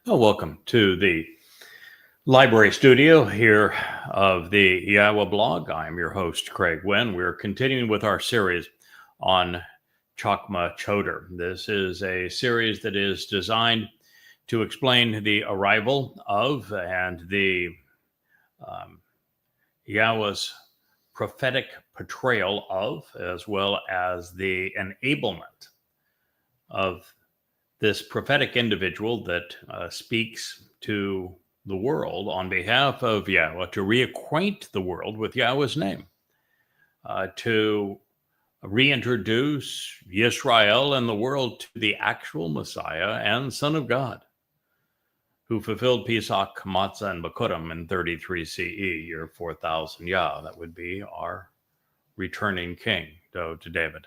Well, welcome to the library studio here of the YAHOWah blog. I'm your host, Craig Winn. We're continuing with our series on Chakmah Choter. This is a series that is designed to explain the arrival of and the Yahweh's prophetic portrayal of, as well as the enablement of this prophetic individual that speaks to the world on behalf of Yahweh to reacquaint the world with Yahweh's name, to reintroduce Yisrael and the world to the actual Messiah and Son of God, who fulfilled Pesach, Matzah, and Bikurim in 33 CE, year 4000 Yah. That would be our returning king, to David.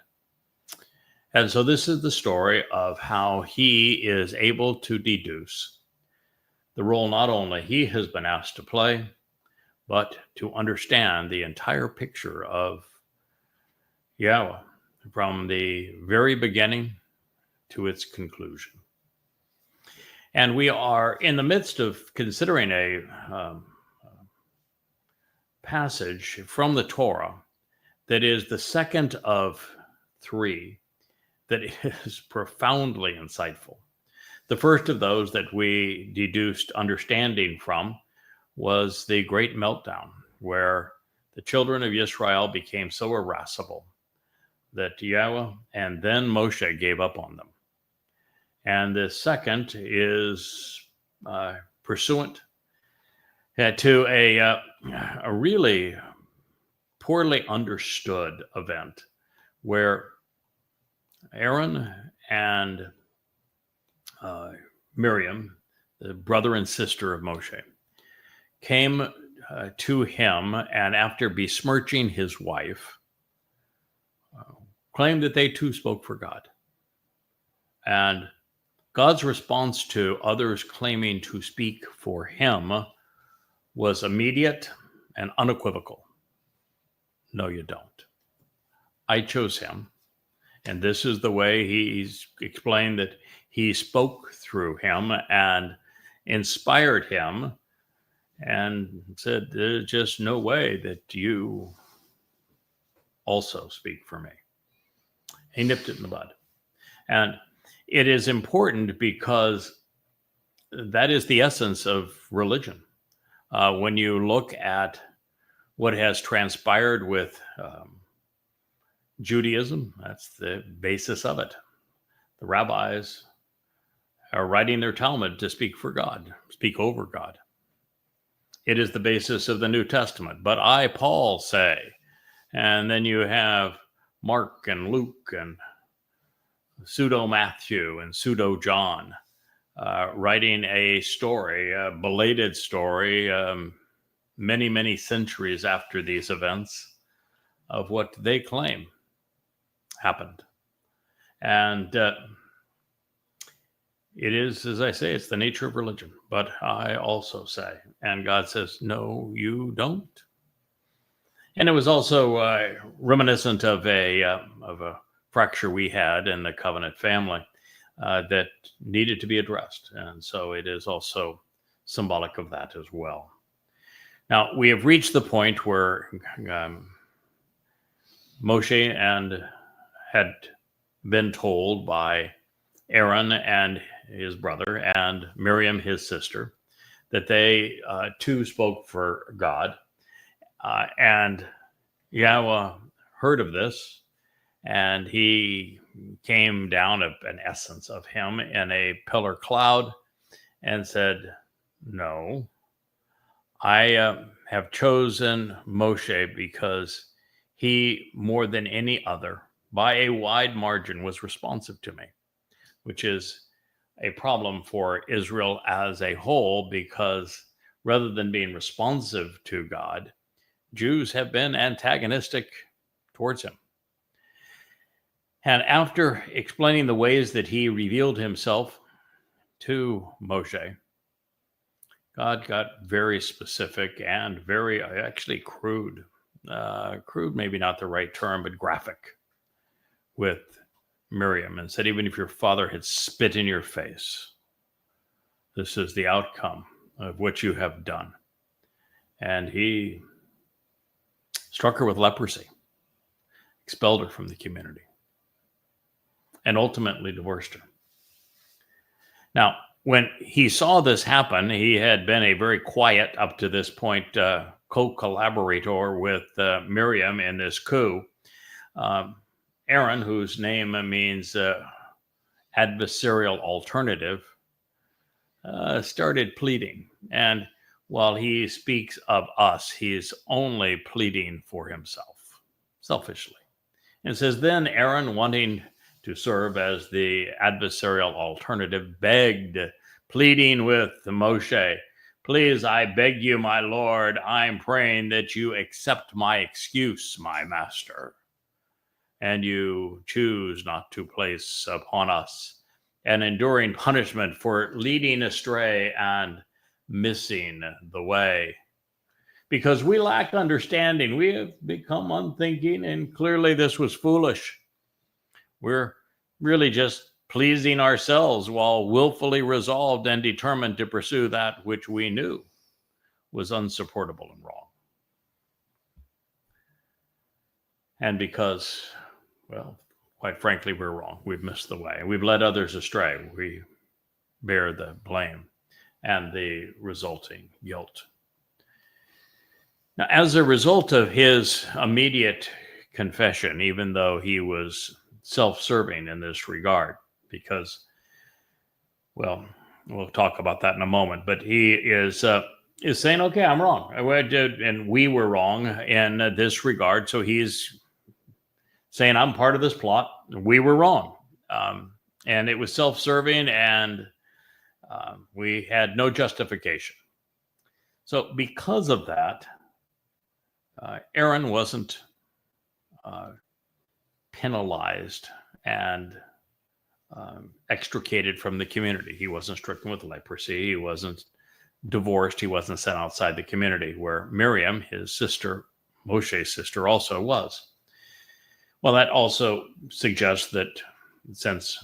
And so this is the story of how he is able to deduce the role not only he has been asked to play, but to understand the entire picture of Yahweh from the very beginning to its conclusion. And we are in the midst of considering a passage from the Torah that is the second of three that is profoundly insightful. The first of those that we deduced understanding from was the great meltdown, where the children of Israel became so irascible that Yahweh and then Moshe gave up on them. And the second is pursuant to a really poorly understood event where Aaron and Miriam, the brother and sister of Moshe, came to him and after besmirching his wife, claimed that they too spoke for God. And God's response to others claiming to speak for him was immediate and unequivocal. No, you don't. I chose him. And this is the way he's explained that he spoke through him and inspired him and said, there's just no way that you also speak for me. He nipped it in the bud. And it is important because that is the essence of religion. When you look at what has transpired with Judaism, that's the basis of it. The rabbis are writing their Talmud to speak for God, speak over God. It is the basis of the New Testament. But I, Paul, say, and then you have Mark and Luke and pseudo Matthew and pseudo John writing a story, a belated story, many, many centuries after these events of what they claim happened. And it is, as I say, it's the nature of religion. But I also say, and God says, no, you don't. And it was also reminiscent of a fracture we had in the covenant family that needed to be addressed. And so it is also symbolic of that as well. Now, we have reached the point where Moshe had been told by Aaron and his brother and Miriam, his sister, that they too spoke for God. And Yahweh heard of this, and he came down, an essence of him, in a pillar cloud and said, no, I have chosen Moshe because he, more than any other, by a wide margin, was responsive to me, which is a problem for Israel as a whole, because rather than being responsive to God, Jews have been antagonistic towards him. And after explaining the ways that he revealed himself to Moshe, God got very specific and very, actually crude. Crude, maybe not the right term, but graphic with Miriam, and said, even if your father had spit in your face, This is the outcome of what you have done. And he struck her with leprosy, expelled her from the community, and ultimately divorced her. Now, when he saw this happen, he had been a very quiet, up to this point, co-collaborator with Miriam in this coup. Aaron, whose name means adversarial alternative, started pleading. And while he speaks of us, he's only pleading for himself, selfishly. And says, then Aaron, wanting to serve as the adversarial alternative, begged, pleading with Moshe, please, I beg you, my Lord, I'm praying that you accept my excuse, my master, and you choose not to place upon us an enduring punishment for leading astray and missing the way. Because we lack understanding, we have become unthinking, and clearly this was foolish. We're really just pleasing ourselves while willfully resolved and determined to pursue that which we knew was unsupportable and wrong. And because, well, quite frankly, we're wrong. We've missed the way. We've led others astray. We bear the blame and the resulting guilt. Now, as a result of his immediate confession, even though he was self-serving in this regard, because, well, we'll talk about that in a moment, but he is saying, okay, I'm wrong, and we were wrong in this regard. So he's saying, I'm part of this plot. We were wrong, and it was self-serving, and we had no justification. So because of that, Aaron wasn't penalized and extricated from the community. He wasn't stricken with leprosy. He wasn't divorced. He wasn't sent outside the community, where Miriam, his sister, Moshe's sister, also was. Well, that also suggests that since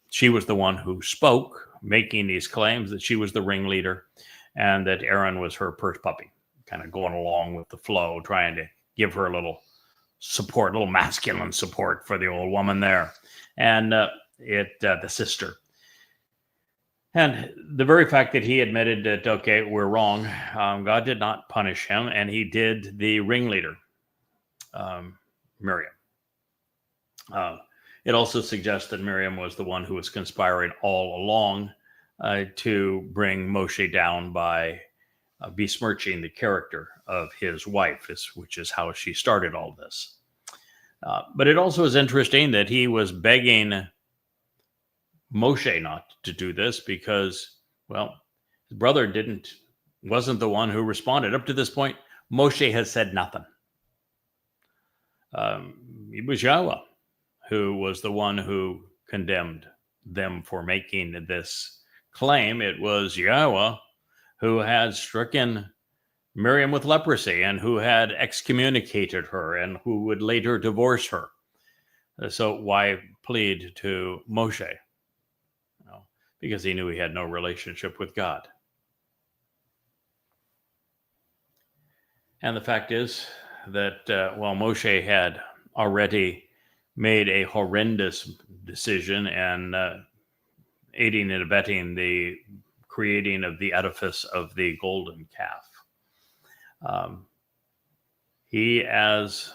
she was the one who spoke, making these claims, that she was the ringleader, and that Aaron was her purse puppy, kind of going along with the flow, trying to give her a little support, a little masculine support for the old woman there, and the sister. And the very fact that he admitted that, okay, we're wrong, God did not punish him, and he did the ringleader, Miriam. It also suggests that Miriam was the one who was conspiring all along to bring Moshe down by besmirching the character of his wife, which is how she started all this. But it also is interesting that he was begging Moshe not to do this because, well, his brother wasn't the one who responded. Up to this point, Moshe has said nothing. It was Yahowah who was the one who condemned them for making this claim. It was Yahowah who had stricken Miriam with leprosy and who had excommunicated her and who would later divorce her. So why plead to Moshe? Because he knew he had no relationship with God. And the fact is that while Moshe had already made a horrendous decision and aiding and abetting the creating of the edifice of the golden calf, he, as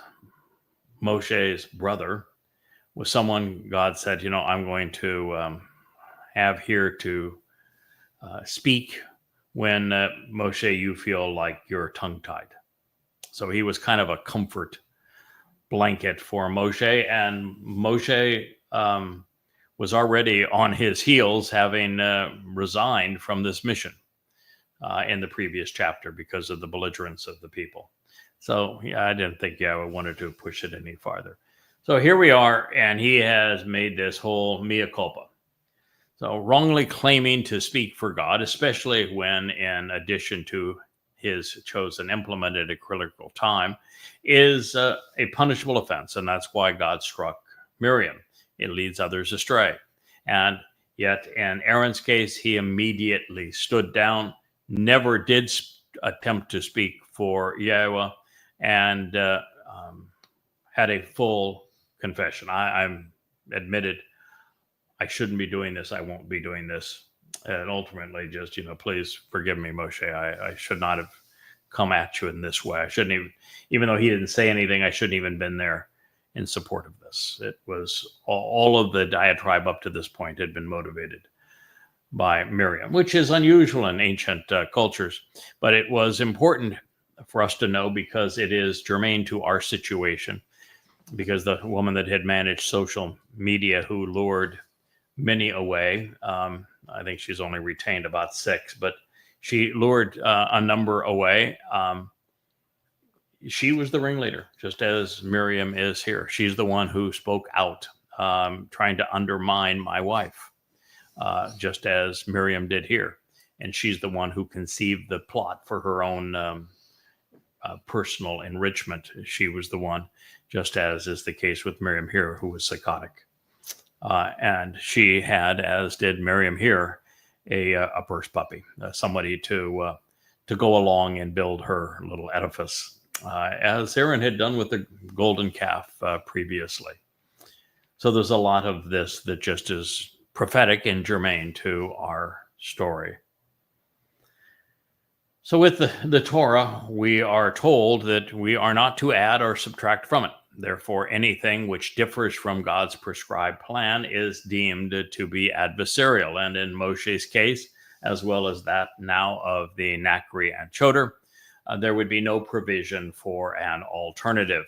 Moshe's brother, was someone God said, I'm going to have here to speak when Moshe, you feel like you're tongue-tied. So he was kind of a comfort blanket for Moshe, and Moshe was already on his heels, having resigned from this mission in the previous chapter because of the belligerence of the people. So I didn't think Yahowah wanted to push it any farther. So here we are, and he has made this whole mea culpa. So wrongly claiming to speak for God, especially when, in addition to his chosen implement at a critical time, is a punishable offense. And that's why God struck Miriam. It leads others astray. And Yet in Aaron's case, he immediately stood down, never did attempt to speak for YAHOWAH, and had a full confession. I'm admitted I shouldn't be doing this. I won't be doing this. And ultimately just, please forgive me, Moshe. I should not have come at you in this way. I shouldn't even though he didn't say anything, I shouldn't even been there in support of this. It was all of the diatribe up to this point had been motivated by Miriam, which is unusual in ancient cultures, but it was important for us to know because it is germane to our situation, because the woman that had managed social media who lured many away, I think she's only retained about 6, but she lured a number away. She was the ringleader, just as Miriam is here. She's the one who spoke out, trying to undermine my wife, just as Miriam did here. And she's the one who conceived the plot for her own personal enrichment. She was the one, just as is the case with Miriam here, who was psychotic. And she had, as did Miriam here, a purse puppy, somebody to go along and build her little edifice, as Aaron had done with the golden calf previously. So there's a lot of this that just is prophetic and germane to our story. So with the Torah, we are told that we are not to add or subtract from it. Therefore, anything which differs from God's prescribed plan is deemed to be adversarial. And in Moshe's case, as well as that now of the Nachri and Choter, there would be no provision for an alternative.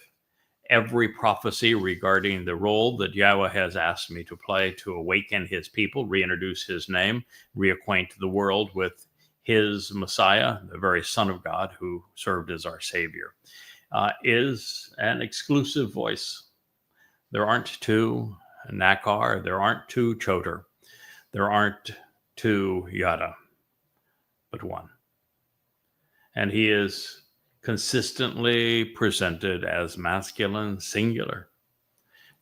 Every prophecy regarding the role that YAHOWAH has asked me to play to awaken his people, reintroduce his name, reacquaint the world with his Messiah, the very Son of God who served as our Savior, is an exclusive voice. There aren't 2 Nakar, there aren't 2 Choter, there aren't 2 Yada, but one. And he is consistently presented as masculine, singular,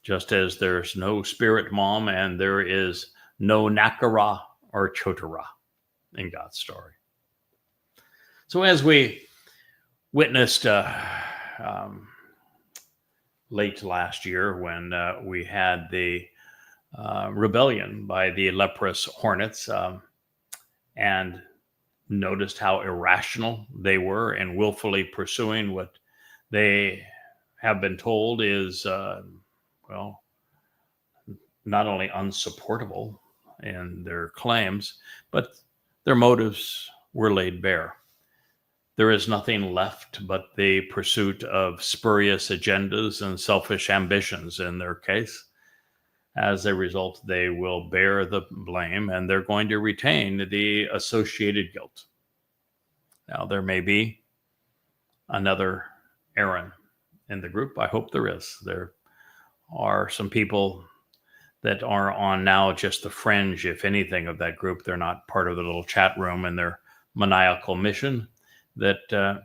just as there's no spirit mom and there is no Nakara or Choterah in God's story. So as we witnessed late last year when we had the rebellion by the leprous hornets, and noticed how irrational they were in willfully pursuing what they have been told is, not only unsupportable in their claims, but their motives were laid bare. There is nothing left but the pursuit of spurious agendas and selfish ambitions in their case. As a result, they will bear the blame and they're going to retain the associated guilt. Now, there may be another Aaron in the group. I hope there is. There are some people that are on now just the fringe, if anything, of that group. They're not part of the little chat room in their maniacal mission that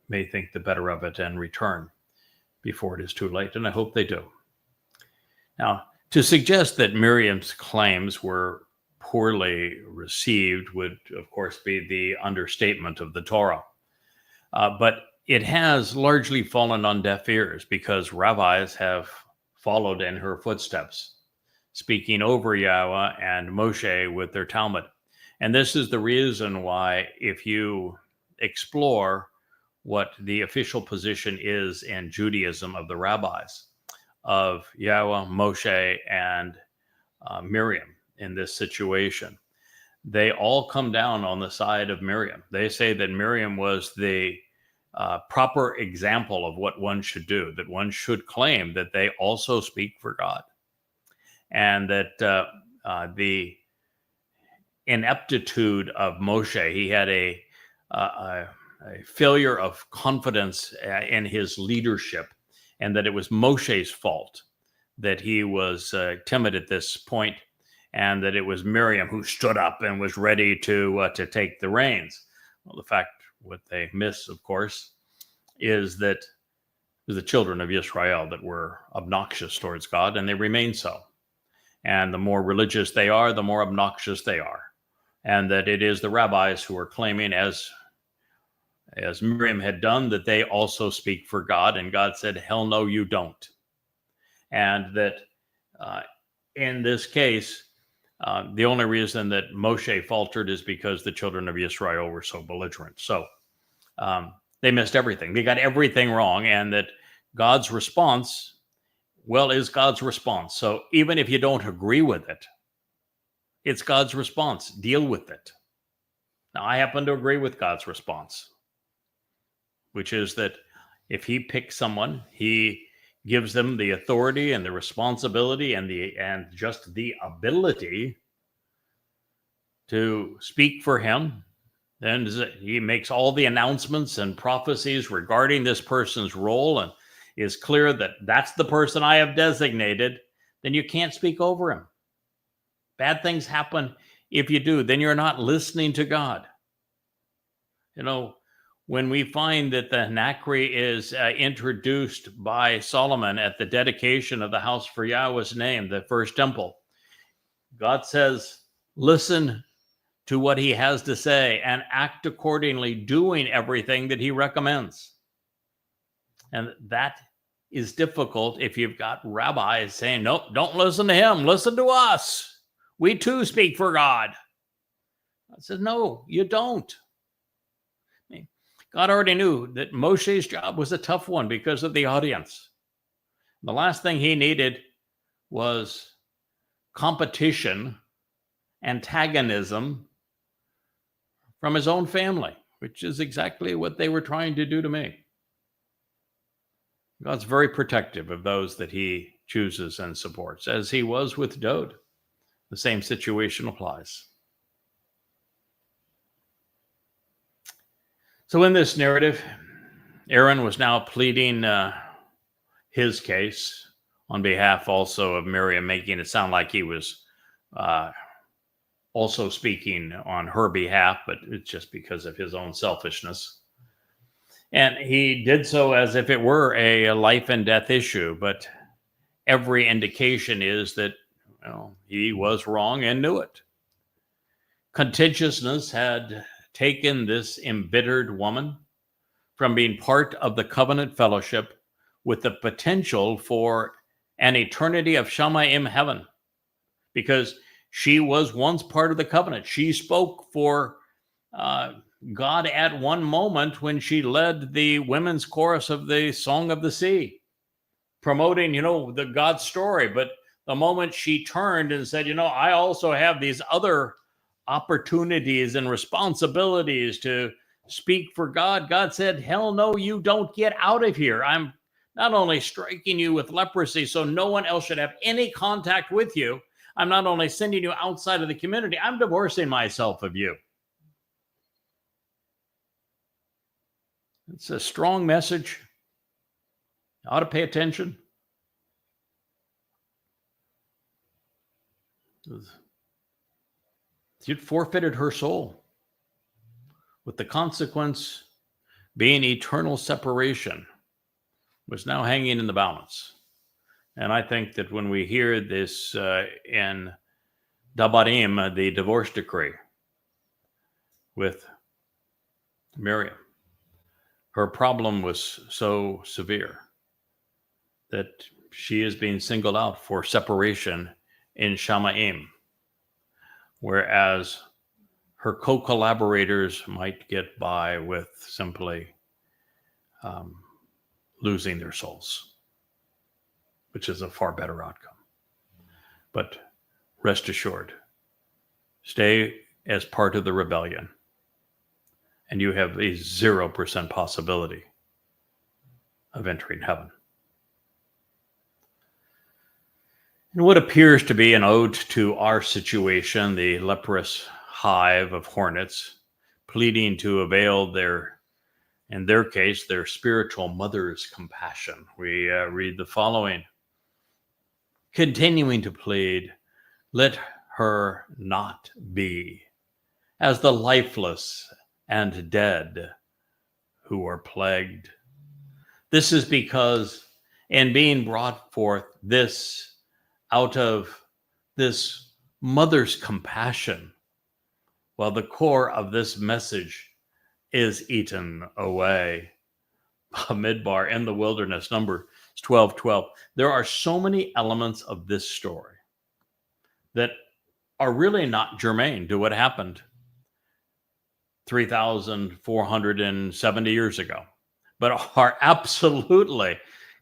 may think the better of it and return before it is too late. And I hope they do. Now, to suggest that Miriam's claims were poorly received would, of course, be the understatement of the Torah. But it has largely fallen on deaf ears because rabbis have followed in her footsteps, speaking over YAHOWAH and Moshe with their Talmud. And this is the reason why, if you explore what the official position is in Judaism of the rabbis, of YAHOWAH, Moshe, and Miriam in this situation, they all come down on the side of Miriam. They say that Miriam was the proper example of what one should do, that one should claim that they also speak for God, and that the ineptitude of Moshe, he had a failure of confidence in his leadership, and that it was Moshe's fault that he was timid at this point, and that it was Miriam who stood up and was ready to take the reins. Well, the fact, what they miss, of course, is that it was the children of Israel that were obnoxious towards God, and they remain so. And the more religious they are, the more obnoxious they are. And that it is the rabbis who are claiming, as Miriam had done, that they also speak for God. And God said, hell no, you don't. And that in this case, the only reason that Moshe faltered is because the children of Israel were so belligerent. So they missed everything. They got everything wrong. And that God's response, well, is God's response. So even if you don't agree with it, it's God's response. Deal with it. Now, I happen to agree with God's response, which is that if he picks someone, he gives them the authority and the responsibility and just the ability to speak for him. Then he makes all the announcements and prophecies regarding this person's role and is clear that that's the person I have designated. Then you can't speak over him. Bad things happen if you do. Then you're not listening to God. You know, when we find that the Nachri is introduced by Solomon at the dedication of the house for Yahweh's name, the first temple, God says, listen to what he has to say and act accordingly, doing everything that he recommends. And that is difficult if you've got rabbis saying, nope, don't listen to him, listen to us. We too speak for God. God says, no, you don't. God already knew that Moshe's job was a tough one because of the audience. The last thing he needed was competition, antagonism from his own family, which is exactly what they were trying to do to me. God's very protective of those that he chooses and supports, as he was with Dode. The same situation applies. So in this narrative, Aaron was now pleading his case on behalf also of Miriam, making it sound like he was also speaking on her behalf, but it's just because of his own selfishness. And he did so as if it were a life and death issue, but every indication is that he was wrong and knew it. Contentiousness had taken this embittered woman from being part of the covenant fellowship with the potential for an eternity of Shamayim heaven, because she was once part of the covenant. She spoke for God at one moment when she led the women's chorus of the Song of the Sea, promoting, the God story. But the moment she turned and said, I also have these other opportunities and responsibilities to speak for God, God said, hell no, you don't. Get out of here. I'm not only striking you with leprosy so no one else should have any contact with you, I'm not only sending you outside of the community, I'm divorcing myself of you. It's a strong message. You ought to pay attention. She'd forfeited her soul, with the consequence being eternal separation, was now hanging in the balance. And I think that when we hear this in Dabarim, the divorce decree with Miriam, her problem was so severe that she is being singled out for separation in Shamayim, whereas her co-collaborators might get by with simply losing their souls, which is a far better outcome. But rest assured, stay as part of the rebellion, and you have a 0% possibility of entering heaven. In what appears to be an ode to our situation, the leprous hive of hornets, pleading to avail in their case, their spiritual mother's compassion, we read the following: continuing to plead, let her not be as the lifeless and dead who are plagued. This is because in being brought forth this out of this mother's compassion, well, the core of this message is eaten away. Midbar in the wilderness, Numbers 12:12. There are so many elements of this story that are really not germane to what happened 3,470 years ago, but are absolutely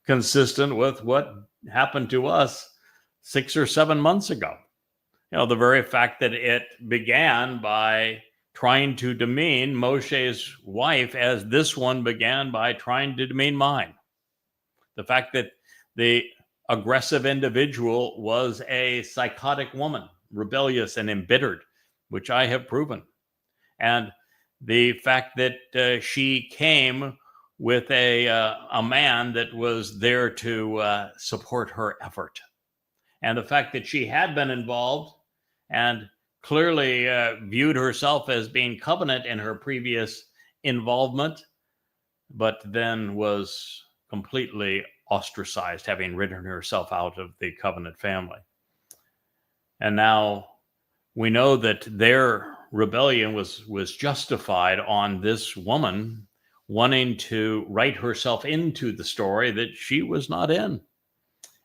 consistent with what happened to us 6 or 7 months ago. The very fact that it began by trying to demean Moshe's wife as this one began by trying to demean mine. The fact that the aggressive individual was a psychotic woman, rebellious and embittered, which I have proven. And the fact that she came with a man that was there to support her effort. And the fact that she had been involved and clearly viewed herself as being covenant in her previous involvement, but then was completely ostracized, having written herself out of the covenant family. And now we know that their rebellion was justified on this woman wanting to write herself into the story that she was not in.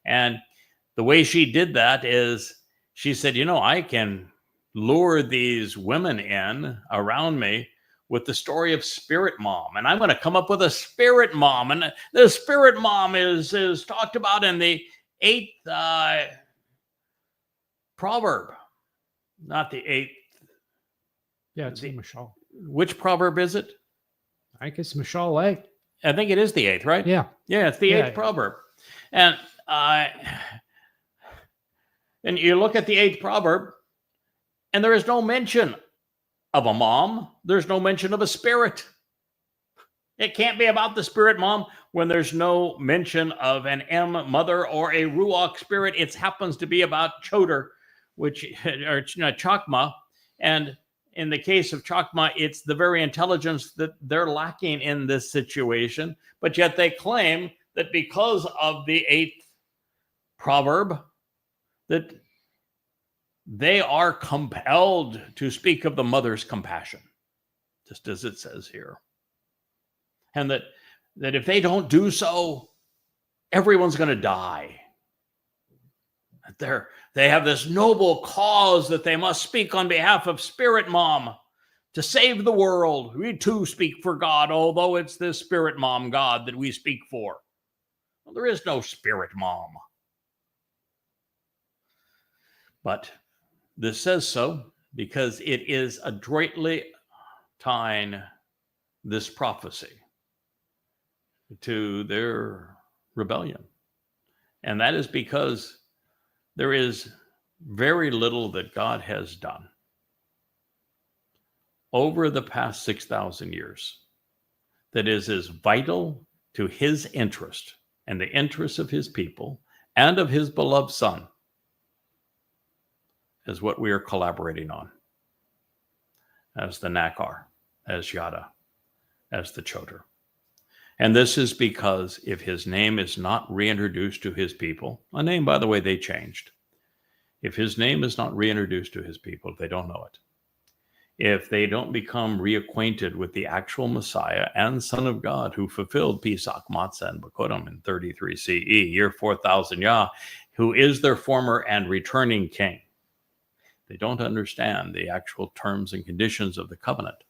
And the way she did that is she said, I can lure these women in around me with the story of Spirit Mom. And I'm going to come up with a Spirit Mom. And the Spirit Mom is talked about in the 8th proverb. Not the 8th. Yeah, it's the Mashal. Which proverb is it? I guess Mashal 8. I think it is the 8th, right? Yeah. Yeah, it's the 8th proverb. And you look at the 8th proverb, and there is no mention of a mom. There's no mention of a spirit. It can't be about the Spirit Mom when there's no mention of an M mother or a Ruach spirit. It happens to be about Choter, or Chakmah. And in the case of Chakmah, it's the very intelligence that they're lacking in this situation. But yet they claim that because of the 8th proverb, that they are compelled to speak of the mother's compassion, just as it says here. And that if they don't do so, everyone's going to die. They have this noble cause that they must speak on behalf of Spirit Mom to save the world. We too speak for God, although it's this Spirit Mom God that we speak for. Well, there is no Spirit Mom. But this says so because it is adroitly tying this prophecy to their rebellion. And that is because there is very little that God has done over the past 6,000 years that is as vital to his interest and the interests of his people and of his beloved Son as what we are collaborating on as the Nakar, as Yada, as the Choter. And this is because if his name is not reintroduced to his people, a name, by the way, they changed. If his name is not reintroduced to his people, they don't know it. If they don't become reacquainted with the actual Messiah and Son of God who fulfilled Pesach, Matzah, and Bakodim in 33 CE, year 4000 Yah, who is their former and returning king, they don't understand the actual terms and conditions of the covenant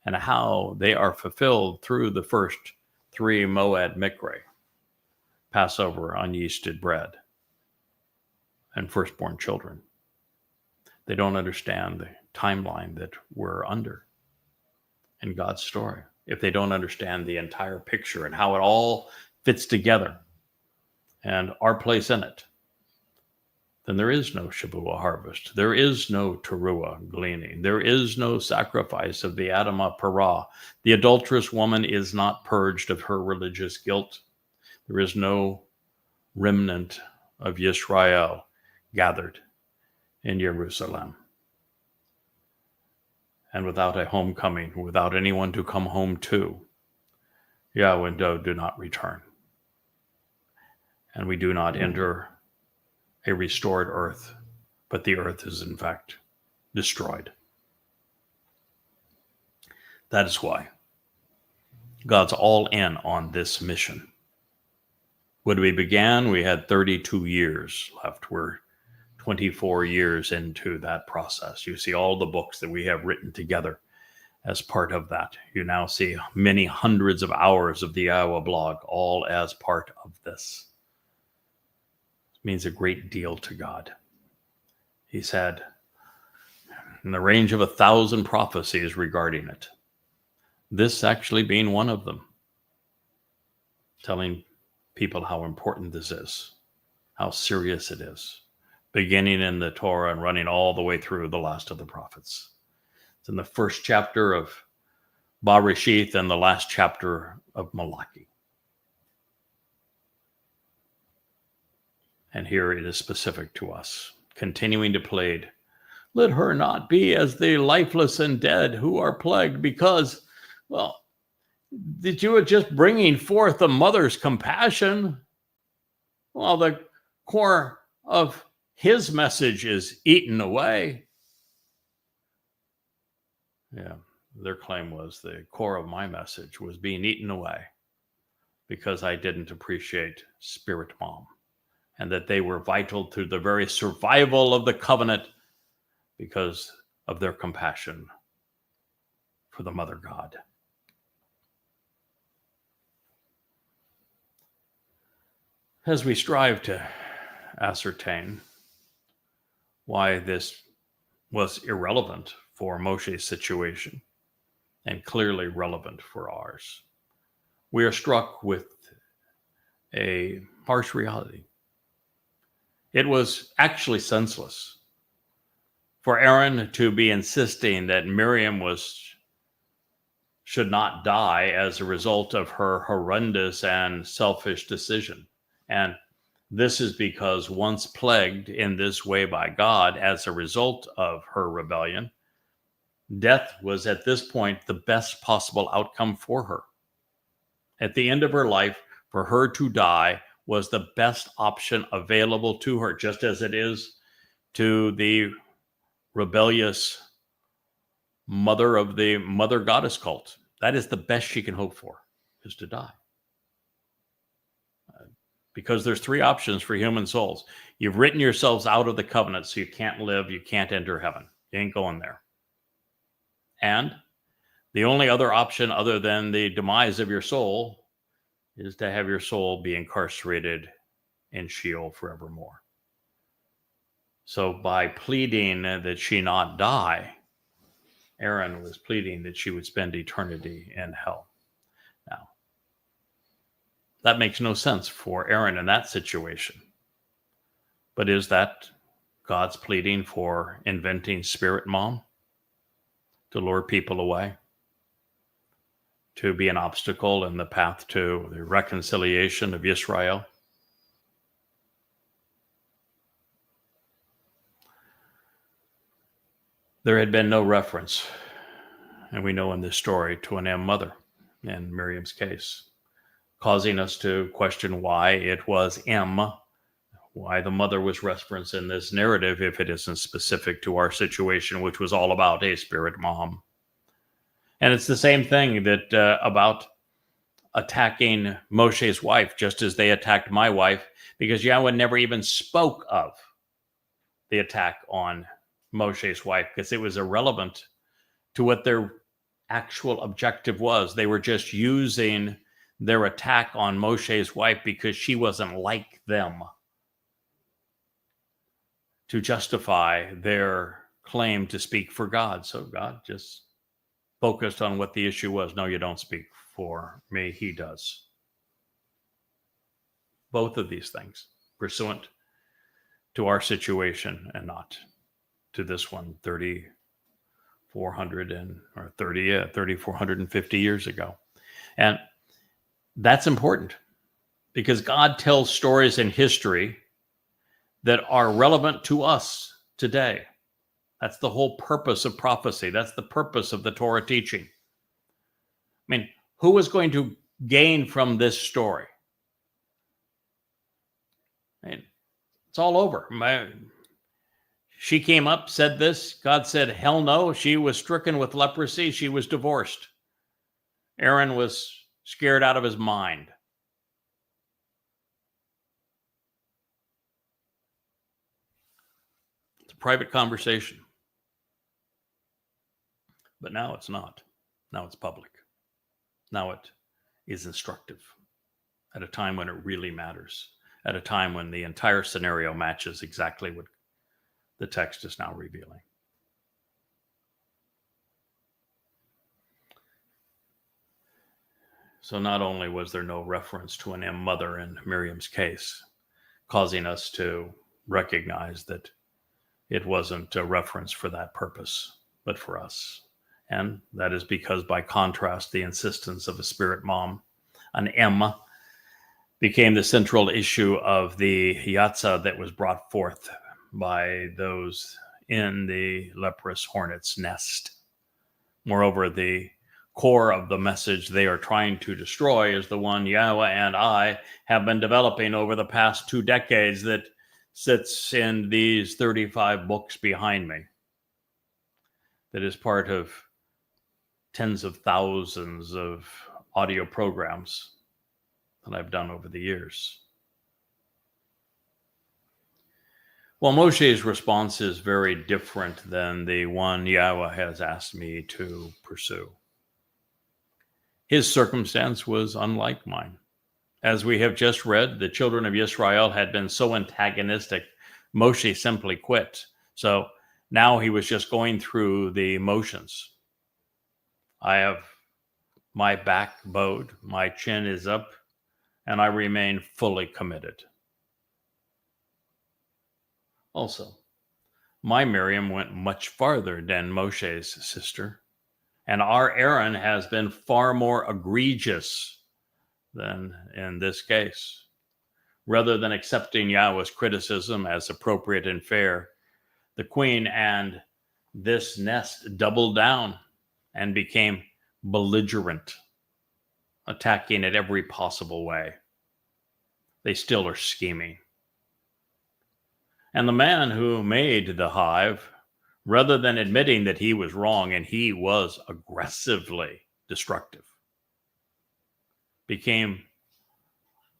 and how they are fulfilled through the first 3 Moed Mikre, Passover, unyeasted bread, and firstborn children. They don't understand the timeline that we're under in God's story. If they don't understand the entire picture and how it all fits together and our place in it, then there is no Shavuot harvest. There is no Teruah gleaning. There is no sacrifice of the Adamah Parah. The adulterous woman is not purged of her religious guilt. There is no remnant of Yisrael gathered in Jerusalem. And without a homecoming, without anyone to come home to, Yahweh do not return. And we do not enter a restored earth but the earth is in fact destroyed. That is why God's all in on this mission. When we began, we had 32 years left. We're 24 years into that process. You see all the books that we have written together as part of that. You now see many hundreds of hours of the YAHOWAH blog, all as part of this. It means a great deal to God. He said, in the range of 1,000 prophecies regarding it, this actually being one of them, telling people how important this is, how serious it is, beginning in the Torah and running all the way through the last of the prophets. It's in the first chapter of Bereshith and the last chapter of Malachi. And here it is specific to us, continuing to plead, let her not be as the lifeless and dead who are plagued, because, well, that you are just bringing forth a mother's compassion. Well, the core of his message is eaten away. Yeah, their claim was the core of my message was being eaten away because I didn't appreciate Spirit Mom, and that they were vital to the very survival of the covenant because of their compassion for the Mother God. As we strive to ascertain why this was irrelevant for Moshe's situation and clearly relevant for ours, we are struck with a harsh reality. It was actually senseless for Aaron to be insisting that Miriam should not die as a result of her horrendous and selfish decision. And this is because once plagued in this way by God as a result of her rebellion, death was at this point the best possible outcome for her. At the end of her life, for her to die was the best option available to her, just as it is to the rebellious mother of the mother goddess cult. That is the best she can hope for, is to die. Because there's three options for human souls. You've written yourselves out of the covenant, so you can't live, you can't enter heaven. You ain't going there. And the only other option other than the demise of your soul is to have your soul be incarcerated in Sheol forevermore. So by pleading that she not die, Aaron was pleading that she would spend eternity in hell. Now, that makes no sense for Aaron in that situation. But is that God's pleading for inventing Spirit Mom to lure people away? To be an obstacle in the path to the reconciliation of Israel? There had been no reference, and we know in this story, to an M mother in Miriam's case, causing us to question why it was M, why the mother was referenced in this narrative if it isn't specific to our situation, which was all about a Spirit Mom. And it's the same thing that about attacking Moshe's wife, just as they attacked my wife, because Yahweh never even spoke of the attack on Moshe's wife, because it was irrelevant to what their actual objective was. They were just using their attack on Moshe's wife because she wasn't like them to justify their claim to speak for God. So God just focused on what the issue was. No, you don't speak for me. He does. Both of these things pursuant to our situation and not to this one 3,450 years ago. And that's important because God tells stories in history that are relevant to us today. That's the whole purpose of prophecy. That's the purpose of the Torah teaching. I mean, who is going to gain from this story? I mean, it's all over. she came up, said this. God said, hell no. She was stricken with leprosy. She was divorced. Aaron was scared out of his mind. It's a private conversation. But now it's not. Now it's public. Now it is instructive at a time when it really matters, at a time when the entire scenario matches exactly what the text is now revealing. So not only was there no reference to an mother in Miriam's case, causing us to recognize that it wasn't a reference for that purpose, but for us. And that is because, by contrast, the insistence of a spirit mom, an M, became the central issue of the yatzah that was brought forth by those in the leprous hornet's nest. Moreover, the core of the message they are trying to destroy is the one Yahowah and I have been developing over the past 2 decades that sits in these 35 books behind me. That is part of tens of thousands of audio programs that I've done over the years. Well, Moshe's response is very different than the one Yahowah has asked me to pursue. His circumstance was unlike mine. As we have just read, the children of Israel had been so antagonistic, Moshe simply quit. So now he was just going through the motions. I have my back bowed, my chin is up, and I remain fully committed. Also, my Miriam went much farther than Moshe's sister, and our Aaron has been far more egregious than in this case. Rather than accepting Yahowah's criticism as appropriate and fair, the queen and this nest doubled down and became belligerent, attacking it every possible way. They still are scheming. And the man who made the hive, rather than admitting that he was wrong and he was aggressively destructive, became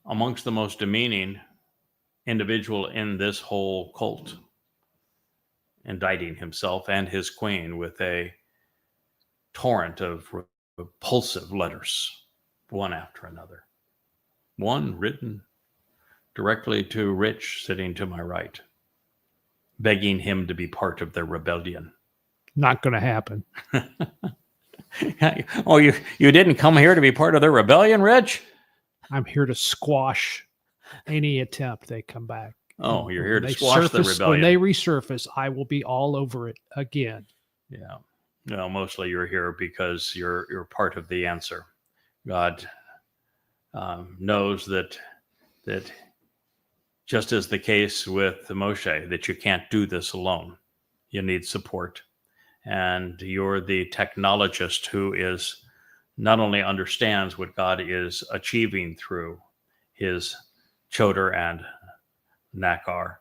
amongst the most demeaning individual in this whole cult, indicting himself and his queen with a torrent of repulsive letters, one after another. One written directly to Rich, sitting to my right, begging him to be part of their rebellion. Not going to happen. Oh, you didn't come here to be part of their rebellion, Rich? I'm here to squash any attempt they come back. Oh, you're here to They squash the surface- rebellion. When they resurface, I will be all over it again. Yeah. No, mostly you're here because you're part of the answer. God knows that just as the case with Moshe, that you can't do this alone. You need support. And you're the technologist who is not only understands what God is achieving through his Choter and Nakar,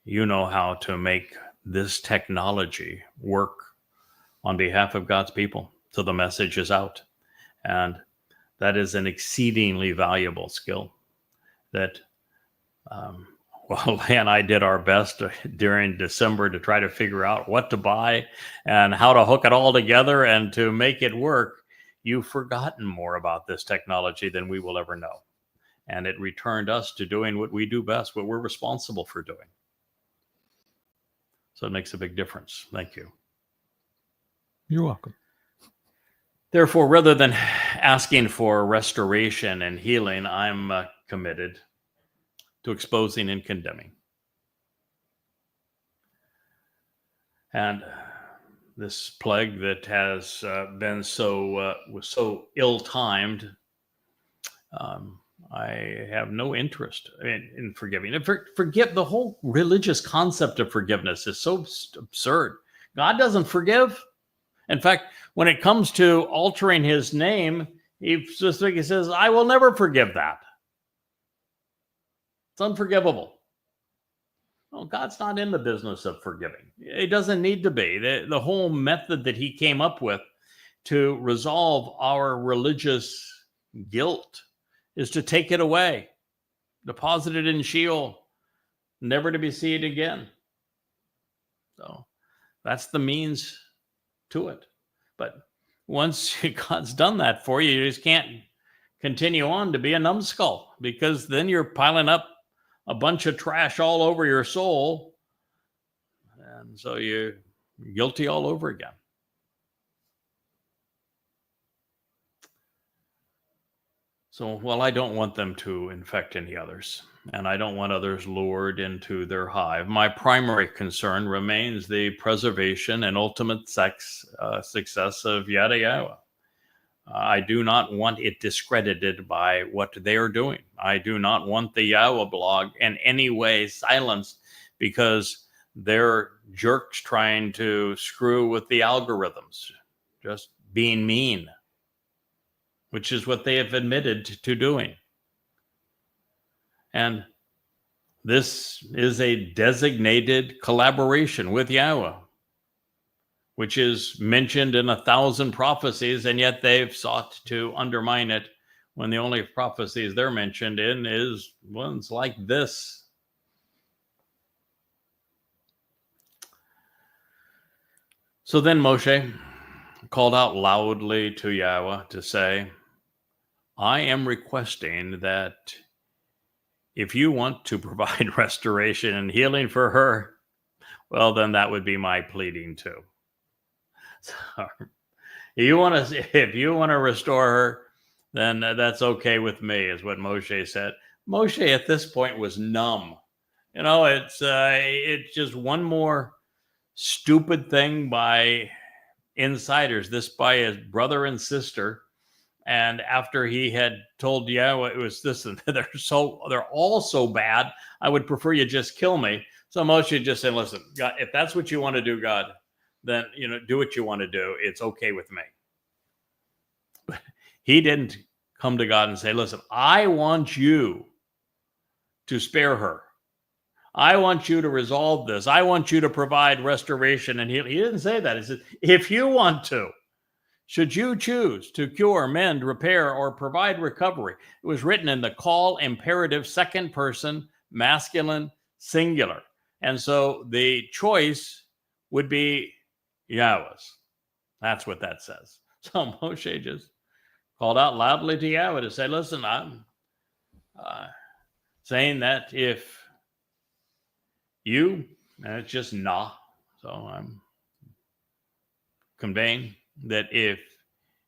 you know how to make this technology work on behalf of God's people. So the message is out. And that is an exceedingly valuable skill that, well, Leigh and I did our best during December to try to figure out what to buy and how to hook it all together and to make it work. You've forgotten more about this technology than we will ever know. And it returned us to doing what we do best, what we're responsible for doing. So it makes a big difference. Thank you. You're welcome. Therefore, rather than asking for restoration and healing, I'm committed to exposing and condemning. And this plague that has been was so ill-timed, I have no interest in forgiving. Forgive, the whole religious concept of forgiveness is so absurd. God doesn't forgive. In fact, when it comes to altering his name, he says, I will never forgive that. It's unforgivable. Well, God's not in the business of forgiving. It doesn't need to be. The whole method that he came up with to resolve our religious guilt is to take it away, deposit it in Sheol, never to be seen again. So that's the means to it. But once God's done that for you, you just can't continue on to be a numbskull, because then you're piling up a bunch of trash all over your soul. And so you're guilty all over again. So, well, I don't want them to infect any others, and I don't want others lured into their hive. My primary concern remains the preservation and ultimate success of Yada Yahowah. I do not want it discredited by what they are doing. I do not want the Yahowah blog in any way silenced because they're jerks trying to screw with the algorithms, just being mean, which is what they have admitted to doing. And this is a designated collaboration with Yahowah, which is mentioned in 1,000 prophecies, and yet they've sought to undermine it when the only prophecies they're mentioned in is ones like this. So then Moshe called out loudly to Yahowah to say, I am requesting that if you want to provide restoration and healing for her, well, then that would be my pleading too. So, if you want to restore her, then that's okay with me, is what Moshe said. Moshe at this point was numb. You know, it's just one more stupid thing by insiders, this by his brother and sister. And after he had told Yahowah it was this, and they're all so bad, I would prefer you just kill me. So Moshe just said, listen, God, if that's what you want to do, God, then, do what you want to do. It's okay with me. But he didn't come to God and say, listen, I want you to spare her. I want you to resolve this. I want you to provide restoration and healing. He didn't say that. He said, if you want to, should you choose to cure, mend, repair, or provide recovery. It was written in the call imperative, second person, masculine, singular. And so the choice would be Yahowah's. That's what that says. So Moshe just called out loudly to Yahowah to say, listen, I'm saying that if you, and it's just nah, so I'm conveying that if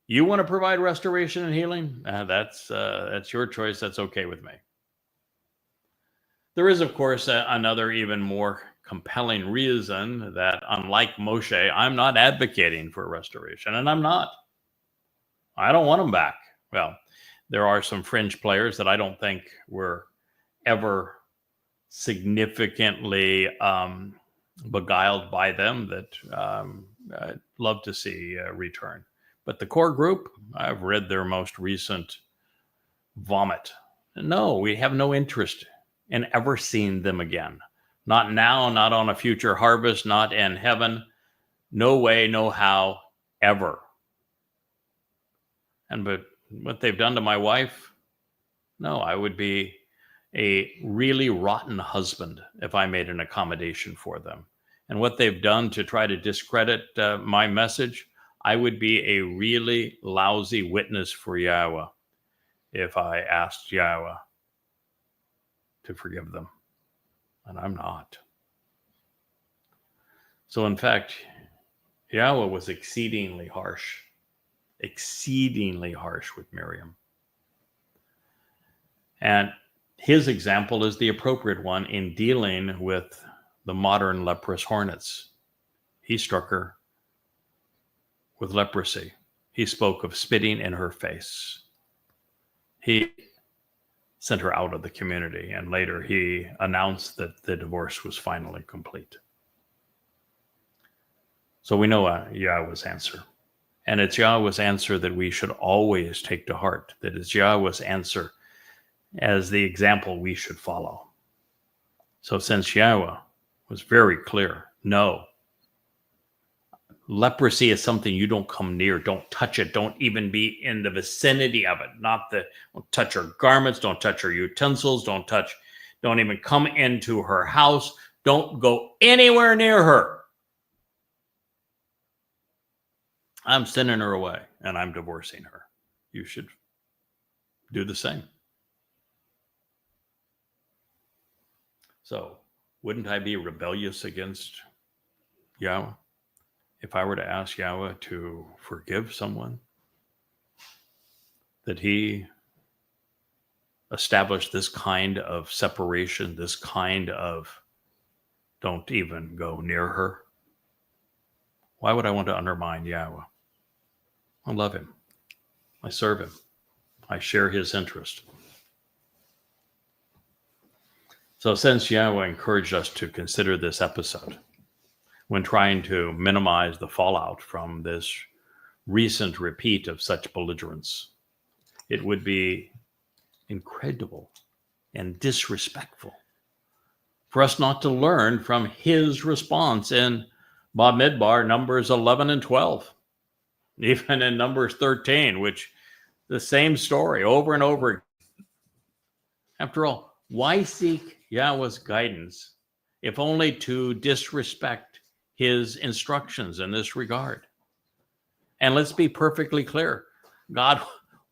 you want to provide restoration and healing, that's your choice. That's okay with me. There is, of course, another even more compelling reason that, unlike Moshe, I'm not advocating for restoration, and I'm not. I don't want them back. Well, there are some fringe players that I don't think were ever significantly beguiled by them that I'd love to see return. But the core group, I've read their most recent vomit. No, we have no interest in ever seeing them again. Not now, not on a future harvest, not in heaven. No way, no how, ever. But what they've done to my wife, no, I would be a really rotten husband if I made an accommodation for them. And what they've done to try to discredit my message, I would be a really lousy witness for Yahowah if I asked Yahowah to forgive them. And I'm not. So in fact, Yahowah was exceedingly harsh with Miriam. And his example is the appropriate one in dealing with the modern leprous hornets. He struck her with leprosy. He spoke of spitting in her face. He sent her out of the community, and later he announced that the divorce was finally complete. So we know Yahowah's answer. And it's Yahowah's answer that we should always take to heart. That is Yahowah's answer as the example we should follow. So since Yahowah was very clear. No. Leprosy is something you don't come near. Don't touch it. Don't even be in the vicinity of it. Don't touch her garments. Don't touch her utensils. Don't even come into her house. Don't go anywhere near her. I'm sending her away and I'm divorcing her. You should do the same. So, wouldn't I be rebellious against Yahweh if I were to ask Yahweh to forgive someone? That he established this kind of separation, this kind of don't even go near her? Why would I want to undermine Yahweh? I love him. I serve him. I share his interest. So since Yahweh encouraged us to consider this episode when trying to minimize the fallout from this recent repeat of such belligerence, it would be incredible and disrespectful for us not to learn from his response in Bamidbar, Numbers 11 and 12, even in Numbers 13, which the same story over and over again. After all, why seek Yahweh's guidance if only to disrespect his instructions in this regard? And let's be perfectly clear. God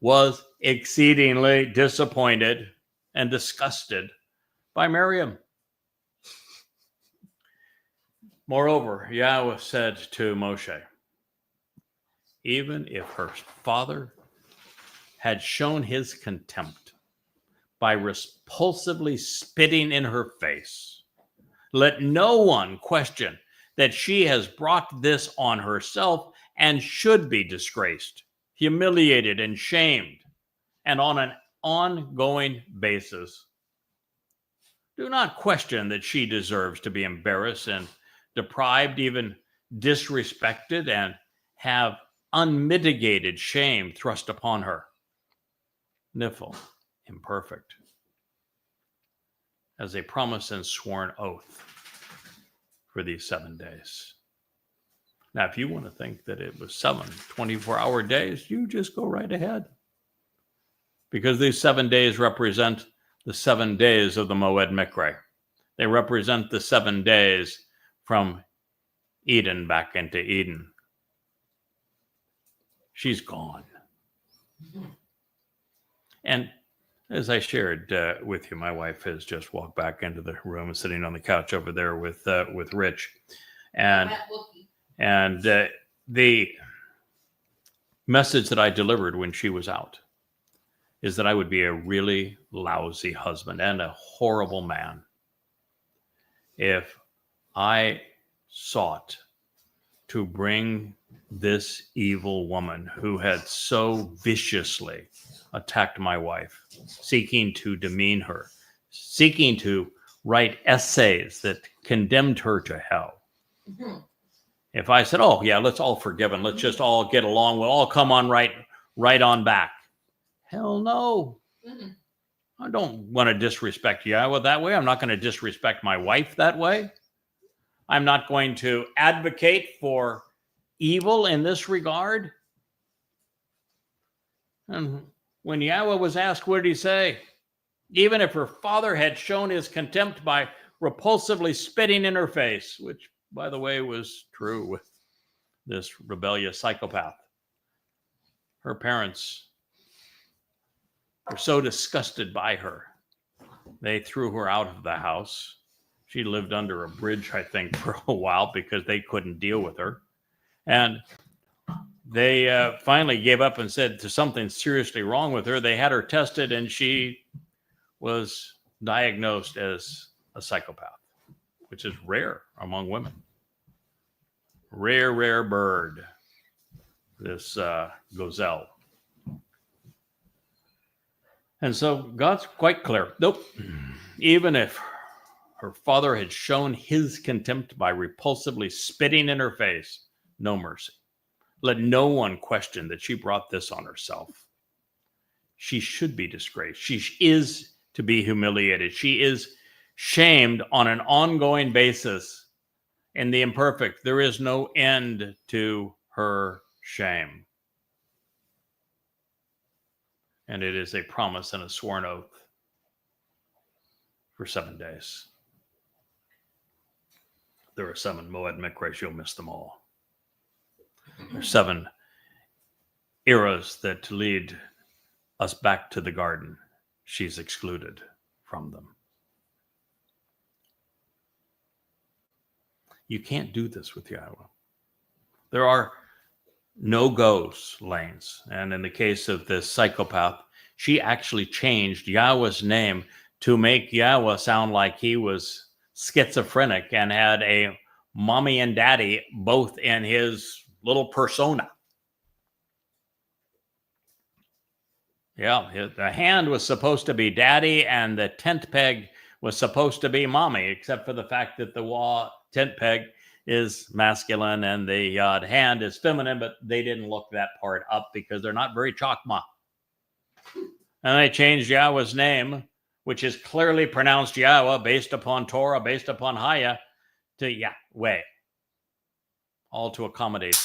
was exceedingly disappointed and disgusted by Miriam. Moreover, Yahweh said to Moshe, even if her father had shown his contempt by repulsively spitting in her face, let no one question that she has brought this on herself and should be disgraced, humiliated, and shamed, and on an ongoing basis. Do not question that she deserves to be embarrassed and deprived, even disrespected, and have unmitigated shame thrust upon her. Nifl, imperfect, as a promise and sworn oath for these 7 days. Now, if you want to think that it was 7 24-hour days, you just go right ahead. Because these 7 days represent the 7 days of the Moed Mikre. They represent the 7 days from Eden back into Eden. She's gone. And as I shared with you, my wife has just walked back into the room, sitting on the couch over there with Rich, and the message that I delivered when she was out is that I would be a really lousy husband and a horrible man if I sought to bring this evil woman who had so viciously attacked my wife, seeking to demean her, seeking to write essays that condemned her to hell. Mm-hmm. If I said, oh, yeah, let's all forgive and let's just all get along, we'll all come on right on back. Hell no. Mm-hmm. I don't want to disrespect Yahweh that way. I'm not going to disrespect my wife that way. I'm not going to advocate for evil in this regard. And when Yahweh was asked, what did he say? Even if her father had shown his contempt by repulsively spitting in her face, which, by the way, was true with this rebellious psychopath. Her parents were so disgusted by her, they threw her out of the house. She lived under a bridge, I think, for a while because they couldn't deal with her. And they finally gave up and said there's something seriously wrong with her. They had her tested and she was diagnosed as a psychopath, which is rare among women. Rare bird, this gazelle. And so God's quite clear. Nope. Even if her father had shown his contempt by repulsively spitting in her face, no mercy. Let no one question that she brought this on herself. She should be disgraced. She is to be humiliated. She is shamed on an ongoing basis. In the imperfect, there is no end to her shame. And it is a promise and a sworn oath for 7 days. There are 7 Moed Mikres, you'll miss them all. There are 7 eras that lead us back to the garden. She's excluded from them. You can't do this with Yahowah. There are no-goes lanes. And in the case of this psychopath, she actually changed Yahweh's name to make Yahowah sound like he was schizophrenic and had a mommy and daddy both in his little persona. Yeah, the hand was supposed to be daddy and the tent peg was supposed to be mommy, except for the fact that the tent peg is masculine and the hand is feminine, but they didn't look that part up because they're not very Chakmah. And they changed Yahweh's name, which is clearly pronounced Yahowah based upon Torah, based upon Haya, to Yahweh, all to accommodate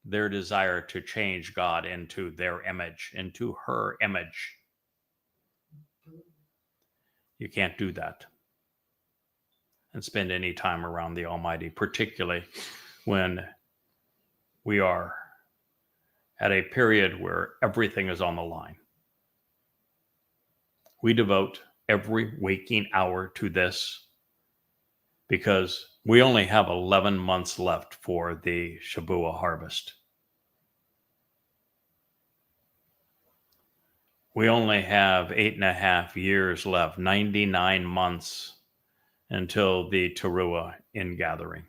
their desire to change God into their image, into her image. You can't do that and spend any time around the Almighty, particularly when we are at a period where everything is on the line. We devote every waking hour to this because we only have 11 months left for the Shabuah harvest. We only have 8.5 years left, 99 months until the Teruah ingathering,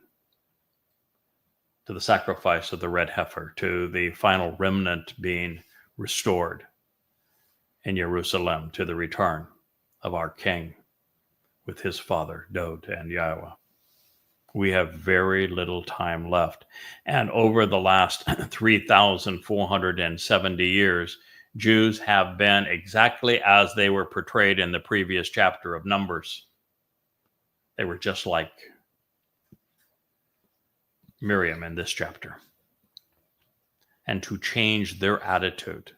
to the sacrifice of the red heifer, to the final remnant being restored in Jerusalem, to the return of our King with his father, Dod and Yahowah. We have very little time left. And over the last 3,470 years, Jews have been exactly as they were portrayed in the previous chapter of Numbers. They were just like Miriam in this chapter. And to change their attitude,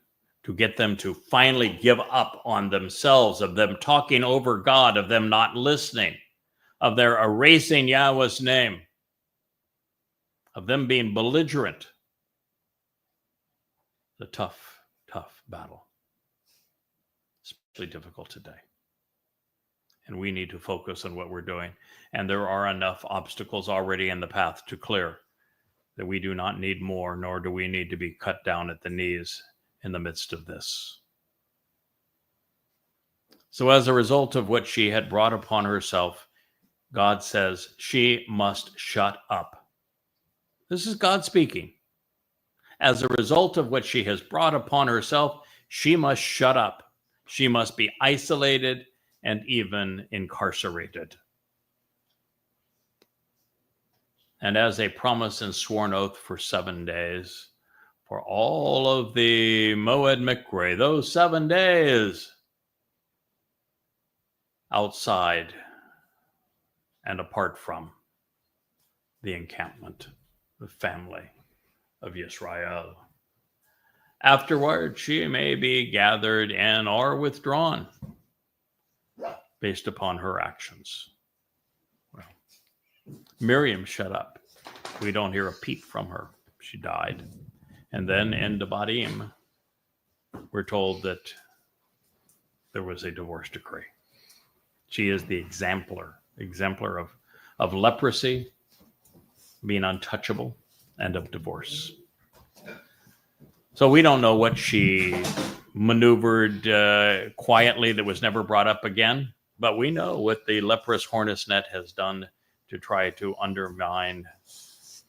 to get them to finally give up on themselves, of them talking over God, of them not listening, of their erasing Yahweh's name, of them being belligerent. It's a tough battle, especially difficult today. And we need to focus on what we're doing. And there are enough obstacles already in the path to clear that we do not need more, nor do we need to be cut down at the knees in the midst of this. So as a result of what she had brought upon herself, God says she must shut up. This is God speaking. As a result of what she has brought upon herself, she must shut up. She must be isolated and even incarcerated. And as a promise and sworn oath for 7 days, for all of the Moed Mikre, those 7 days, outside and apart from the encampment, the family of Yisrael. Afterward, she may be gathered in or withdrawn based upon her actions. Well, Miriam shut up. We don't hear a peep from her. She died. And then in Debadim, we're told that there was a divorce decree. She is the exemplar of leprosy, being untouchable, and of divorce. So we don't know what she maneuvered quietly that was never brought up again, but we know what the leprous hornet's net has done to try to undermine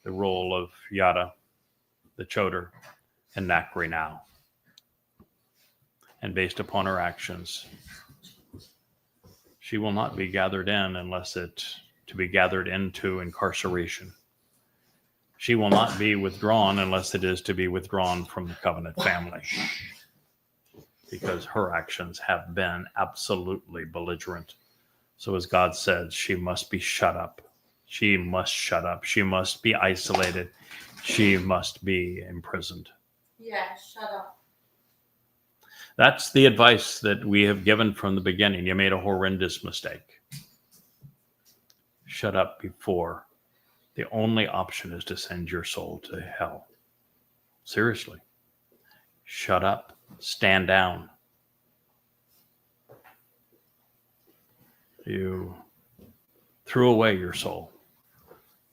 the role of Yada, the Choter, and Nakri now. And based upon her actions, she will not be gathered in unless to be gathered into incarceration. She will not be withdrawn unless it is to be withdrawn from the covenant family, because her actions have been absolutely belligerent So as God said, she must be shut up. She must shut up. She must be isolated. She must be imprisoned. Yeah, shut up. That's the advice that we have given from the beginning. You made a horrendous mistake. Shut up before the only option is to send your soul to hell. Seriously. Shut up. Stand down. You threw away your soul.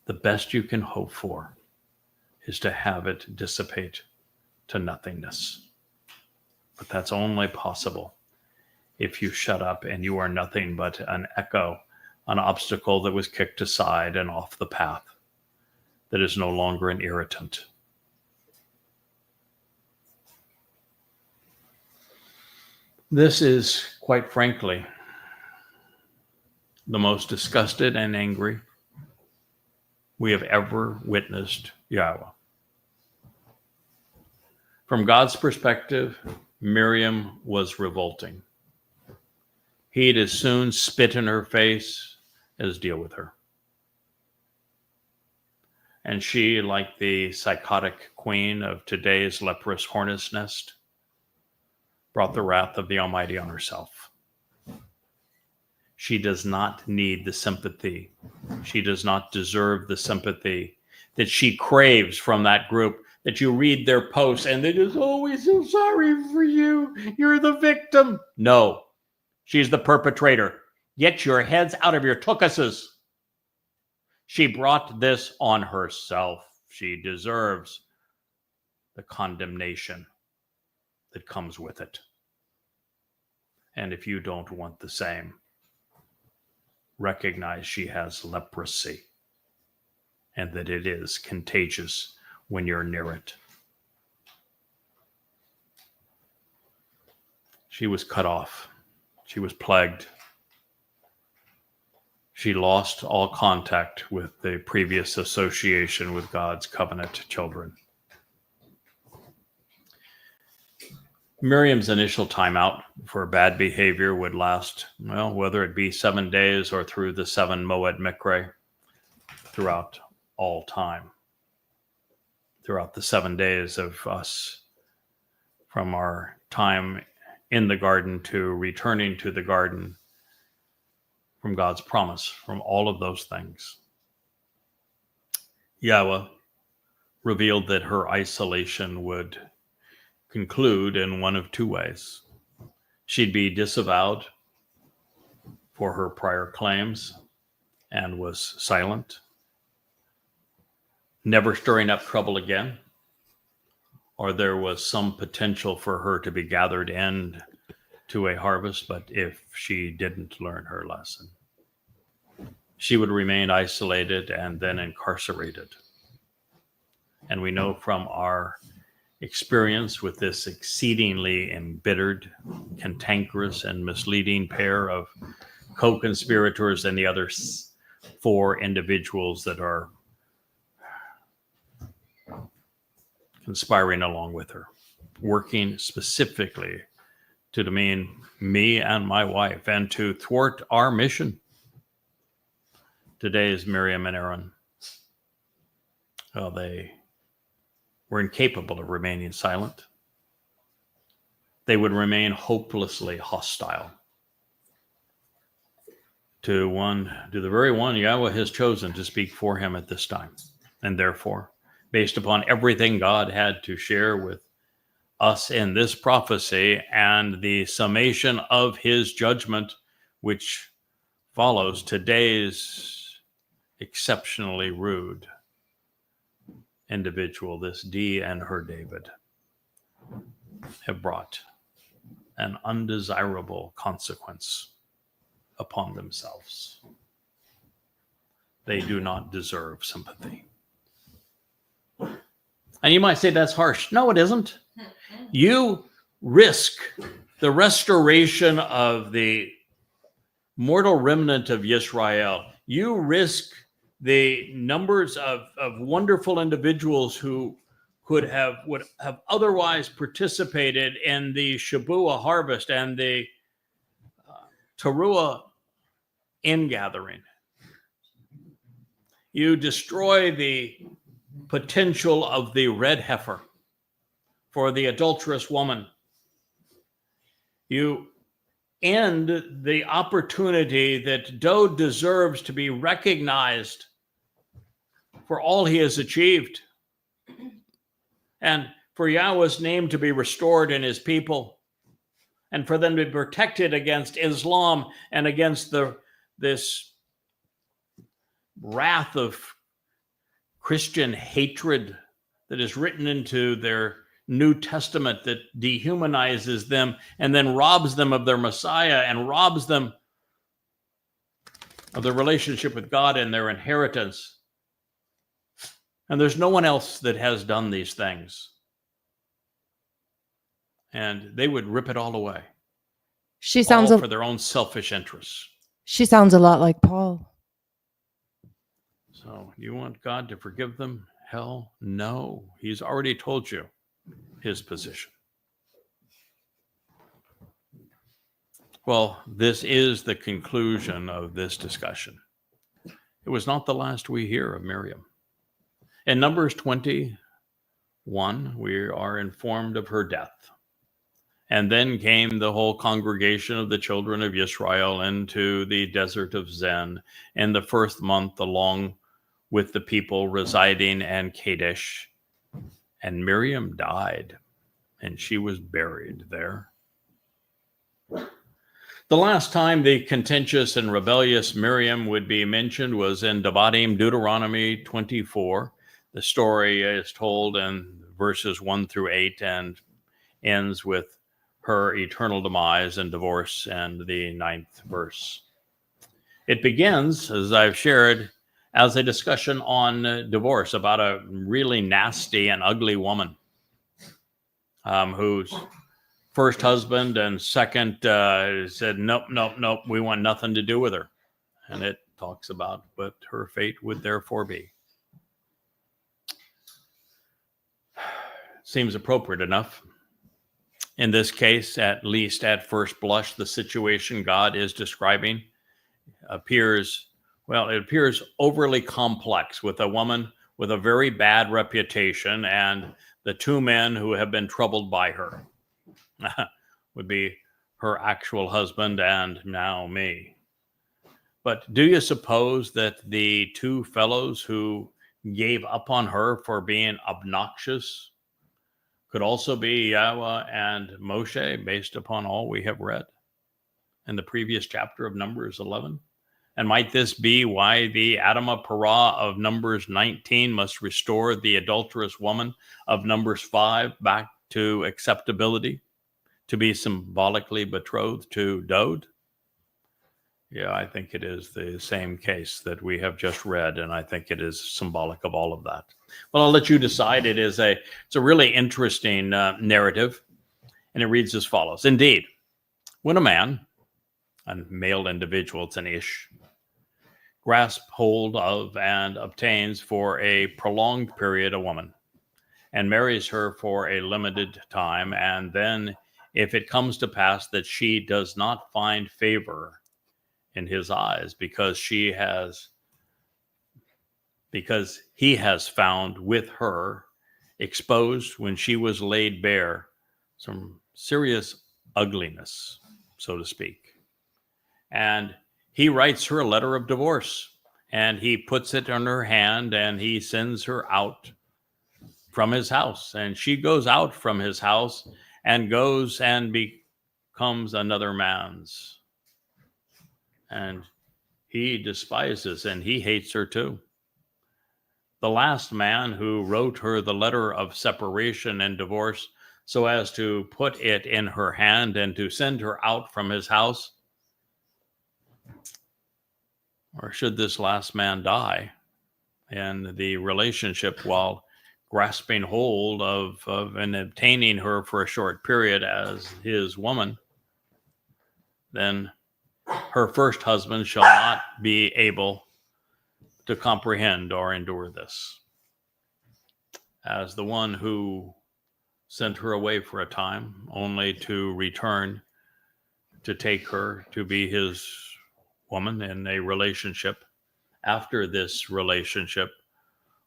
The best you can hope for is to have it dissipate to nothingness. But that's only possible if you shut up and you are nothing but an echo, an obstacle that was kicked aside and off the path, that is no longer an irritant. This is, quite frankly, the most disgusted and angry we have ever witnessed Yahowah. From God's perspective, Miriam was revolting. He'd as soon spit in her face as deal with her. And she, like the psychotic queen of today's leprous hornet's nest, brought the wrath of the Almighty on herself. She does not need the sympathy. She does not deserve the sympathy that she craves from that group, that you read their posts and they just, oh, we're so sorry for you. You're the victim. No, she's the perpetrator. Get your heads out of your tuchuses. She brought this on herself. She deserves the condemnation that comes with it. And if you don't want the same, recognize she has leprosy and that it is contagious when you're near it. She was cut off. She was plagued. She lost all contact with the previous association with God's covenant children. Miriam's initial timeout for bad behavior would last, well, whether it be 7 days or through the 7 Moed Mikre, throughout all time. Throughout the 7 days of us, from our time in the garden to returning to the garden, from God's promise, from all of those things. Yahowah revealed that her isolation would conclude in one of 2 ways. She'd be disavowed for her prior claims and was silent, never stirring up trouble again, or there was some potential for her to be gathered in to a harvest, but if she didn't learn her lesson, she would remain isolated and then incarcerated. And we know from our experience with this exceedingly embittered, cantankerous, and misleading pair of co-conspirators and the other 4 individuals that are conspiring along with her, working specifically to demean me and my wife and to thwart our mission. Today is Miriam and Aaron. Well, they were incapable of remaining silent. They would remain hopelessly hostile to the very one Yahowah has chosen to speak for him at this time. And therefore, based upon everything God had to share with us in this prophecy and the summation of his judgment, which follows today's exceptionally rude individual, this Dee and her David, have brought an undesirable consequence upon themselves. They do not deserve sympathy. And you might say that's harsh. No, it isn't. You risk the restoration of the mortal remnant of Yisrael. You risk the numbers of wonderful individuals who would have otherwise participated in the Shabuah harvest and the Towrah ingathering. You destroy the potential of the red heifer for the adulterous woman. You end the opportunity that Dode deserves to be recognized for all he has achieved, and for Yahweh's name to be restored in his people, and for them to be protected against Islam and against this wrath of Christian hatred that is written into their New Testament that dehumanizes them and then robs them of their Messiah and robs them of their relationship with God and their inheritance. And there's no one else that has done these things. And they would rip it all away. She sounds all for their own selfish interests. She sounds a lot like Paul. So, you want God to forgive them? Hell no. He's already told you his position. Well, this is the conclusion of this discussion. It was not the last we hear of Miriam. In Numbers 21, we are informed of her death. And then came the whole congregation of the children of Israel into the desert of Zin in the first month, along with the people residing in Kadesh. And Miriam died, and she was buried there. The last time the contentious and rebellious Miriam would be mentioned was in Devarim, Deuteronomy 24. The story is told in verses 1 through 8 and ends with her eternal demise and divorce and the 9th verse. It begins, as I've shared, as a discussion on divorce about a really nasty and ugly woman whose first husband and second said, nope, we want nothing to do with her. And it talks about what her fate would therefore be. Seems appropriate enough. In this case, at least at first blush, the situation God is describing appears overly complex, with a woman with a very bad reputation and the two men who have been troubled by her. Would be her actual husband and now me. But do you suppose that the two fellows who gave up on her for being obnoxious could also be Yahweh and Moshe, based upon all we have read in the previous chapter of Numbers 11? And might this be why the Adamah Parah of Numbers 19 must restore the adulterous woman of Numbers 5 back to acceptability, to be symbolically betrothed to Dode? Yeah, I think it is the same case that we have just read, and I think it is symbolic of all of that. Well, I'll let you decide. It's a really interesting narrative, and it reads as follows. Indeed, when a man, a male individual, it's an ish, grasps hold of and obtains for a prolonged period a woman, and marries her for a limited time, and then if it comes to pass that she does not find favor in his eyes because he has found with her, exposed when she was laid bare, some serious ugliness, so to speak. And he writes her a letter of divorce, and he puts it in her hand, and he sends her out from his house. And she goes out from his house and goes and becomes another man's. And he despises and he hates her too. The last man who wrote her the letter of separation and divorce so as to put it in her hand and to send her out from his house, or should this last man die in the relationship while grasping hold of and obtaining her for a short period as his woman, then her first husband shall not be able to comprehend or endure this. As the one who sent her away for a time, only to return to take her to be his woman in a relationship after this relationship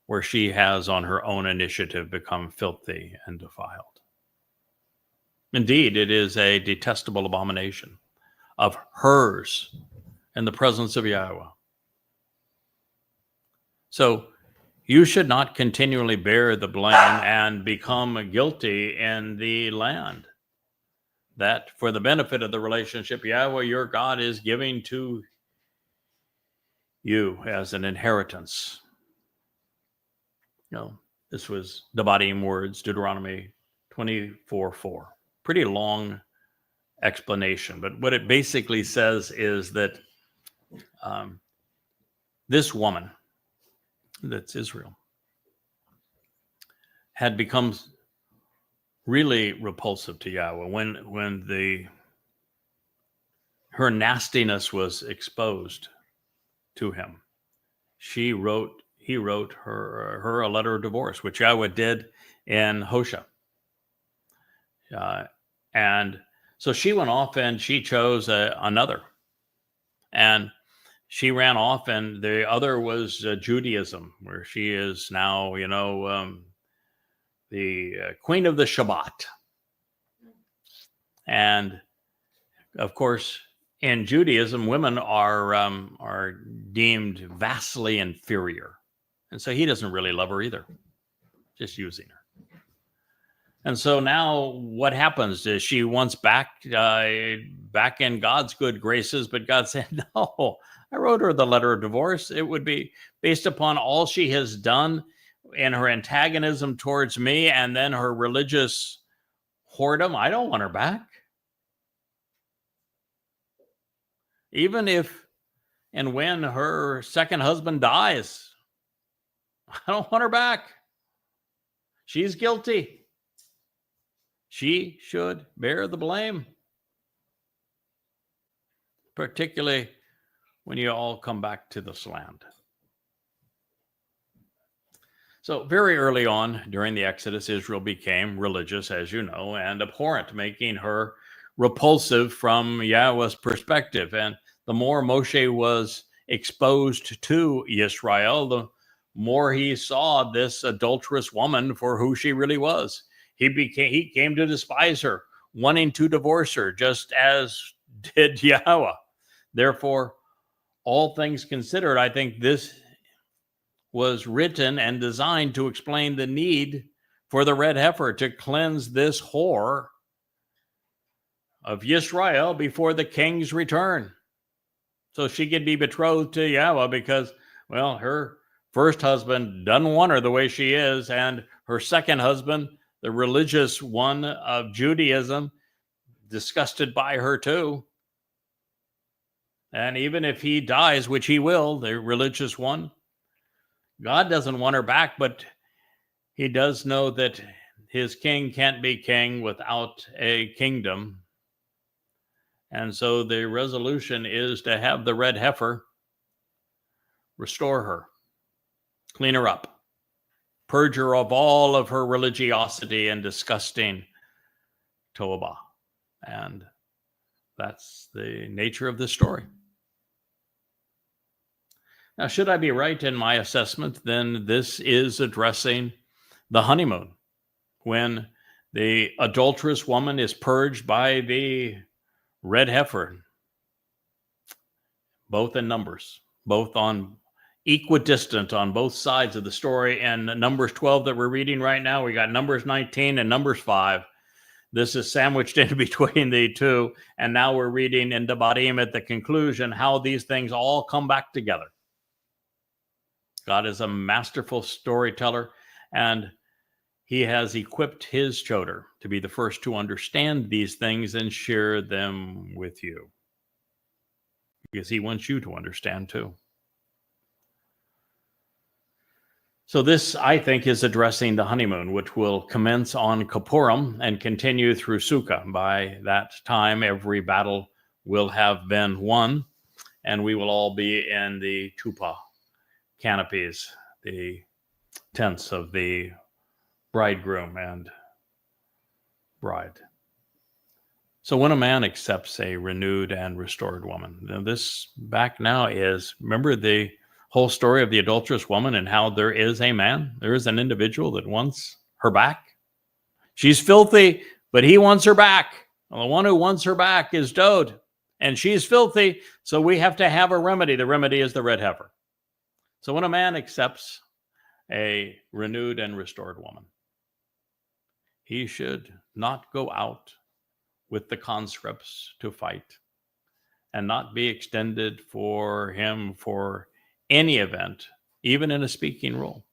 where she has on her own initiative become filthy and defiled. Indeed, it is a detestable abomination of hers in the presence of Yahowah. So you should not continually bear the blame and become guilty in the land that for the benefit of the relationship Yahowah your God is giving to you as an inheritance. This was Devarim words, Deuteronomy 24:4. Pretty long explanation, but what it basically says is that this woman, that's Israel, had become really repulsive to Yahowah when her nastiness was exposed to him. He wrote her a letter of divorce, which Yahowah did in Hosea. And so she went off and she chose another. And she ran off, and the other was Judaism, where she is now, the queen of the Shabat. And of course, in Judaism, women are deemed vastly inferior. And so he doesn't really love her either, just using her. And so now what happens is she wants back in God's good graces, but God said, no, I wrote her the letter of divorce. It would be based upon all she has done in her antagonism towards me and then her religious whoredom. I don't want her back. Even if and when her second husband dies, I don't want her back. She's guilty. She should bear the blame, particularly when you all come back to this land. So very early on during the Exodus, Israel became religious, as you know, and abhorrent, making her repulsive from Yahowah's perspective. And the more Moshe was exposed to Yisrael, the more he saw this adulterous woman for who she really was. He came to despise her, wanting to divorce her, just as did Yahowah. Therefore, all things considered, I think this was written and designed to explain the need for the red heifer to cleanse this whore of Yisrael before the king's return. So she could be betrothed to Yahowah because, well, her first husband doesn't want her the way she is, and her second husband, the religious one of Judaism, disgusted by her too. And even if he dies, which he will, the religious one, God doesn't want her back, but he does know that his king can't be king without a kingdom. And so the resolution is to have the red heifer restore her, clean her up, purge her of all of her religiosity and disgusting Toba. And that's the nature of this story. Now, should I be right in my assessment, then this is addressing the honeymoon, when the adulterous woman is purged by the red heifer, both in numbers, both on equidistant on both sides of the story. And Numbers 12 that we're reading right now, we got Numbers 19 and Numbers 5. This is sandwiched in between the two. And now we're reading in Devarim at the conclusion how these things all come back together. God is a masterful storyteller, and he has equipped his Choter to be the first to understand these things and share them with you, because he wants you to understand too. So this, I think, is addressing the honeymoon, which will commence on Kippurim and continue through Sukkah. By that time, every battle will have been won, and we will all be in the chuppah canopies, the tents of the bridegroom and bride. So when a man accepts a renewed and restored woman, now this back now is, remember the whole story of the adulterous woman and how there is a man, there is an individual that wants her back. She's filthy, but he wants her back. Well, the one who wants her back is Dode, and she's filthy, so we have to have a remedy. The remedy is the red heifer. So when a man accepts a renewed and restored woman, he should not go out with the conscripts to fight and not be extended for him for any event, even in a speaking role.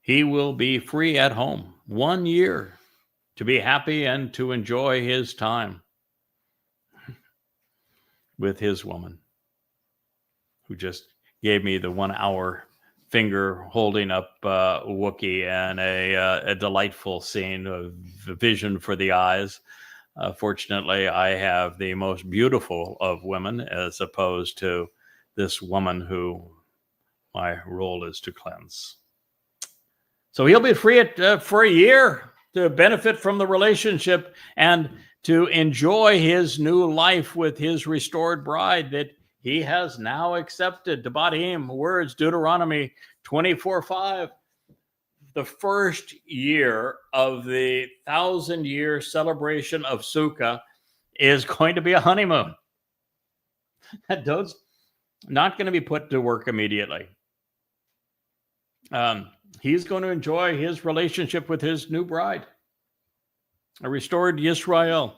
He will be free at home 1 year to be happy and to enjoy his time with his woman, who just gave me the 1 hour finger holding up Wookiee and a delightful scene of vision for the eyes. Fortunately, I have the most beautiful of women as opposed to this woman who my role is to cleanse. So he'll be free for a year to benefit from the relationship and to enjoy his new life with his restored bride that he has now accepted. Debatim, words, Deuteronomy 24:5. The first year of the 1,000-year celebration of Sukkah is going to be a honeymoon. Dode's not going to be put to work immediately. He's going to enjoy his relationship with his new bride, a restored Yisrael.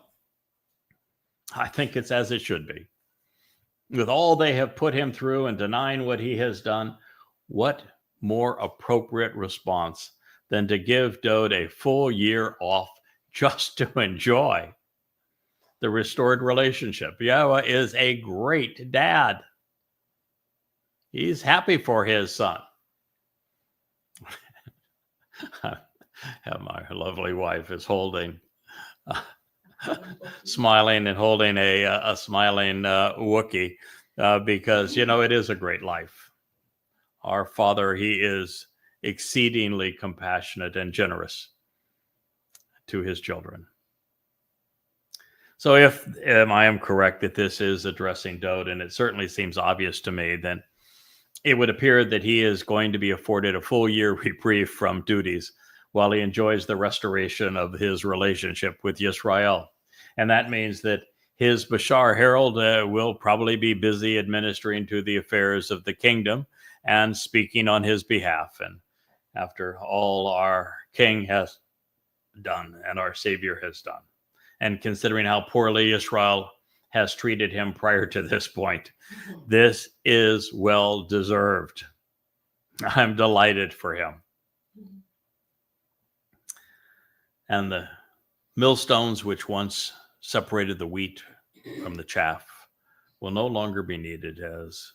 I think it's as it should be. With all they have put him through and denying what he has done, what more appropriate response than to give Dode a full year off just to enjoy the restored relationship? Yahowah is a great dad. He's happy for his son. My lovely wife is holding, smiling and holding a smiling Wookiee because, it is a great life. Our Father, he is exceedingly compassionate and generous to his children. So if I am correct that this is addressing Dode, and it certainly seems obvious to me, then it would appear that he is going to be afforded a full year reprieve from duties while he enjoys the restoration of his relationship with Yisrael. And that means that his Bashar Herald will probably be busy administering to the affairs of the kingdom and speaking on his behalf. And after all our King has done and our Savior has done, and considering how poorly Israel has treated him prior to this point, this is well deserved. I'm delighted for him. And the millstones which once separated the wheat from the chaff will no longer be needed, as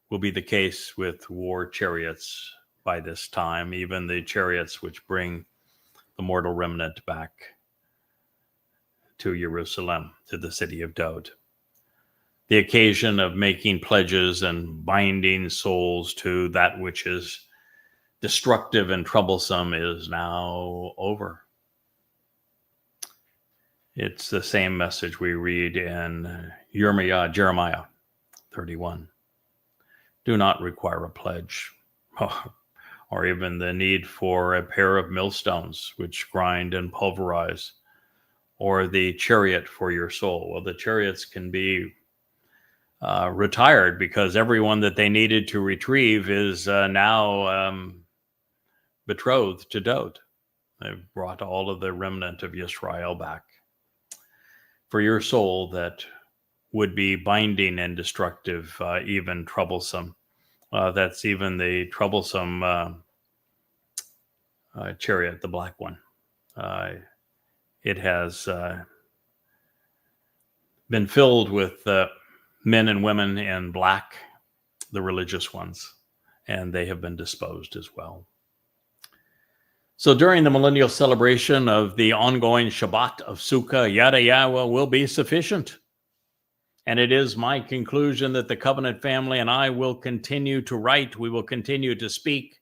will be the case with war chariots by this time, even the chariots which bring the mortal remnant back to Jerusalem, to the city of Dode. The occasion of making pledges and binding souls to that which is destructive and troublesome is now over. It's the same message we read in Jeremiah 31. Do not require a pledge, or even the need for a pair of millstones which grind and pulverize, or the chariot for your soul. Well, the chariots can be retired because everyone that they needed to retrieve is now betrothed to Dode. They've brought all of the remnant of Yisrael back. For your soul that would be binding and destructive, even troublesome, that's even the troublesome chariot, the black one. It has been filled with men and women in black, the religious ones, and they have been disposed as well. So during the millennial celebration of the ongoing Shabat of Sukkah, Yada Yahowah will be sufficient. And it is my conclusion that the covenant family and I will continue to write. We will continue to speak,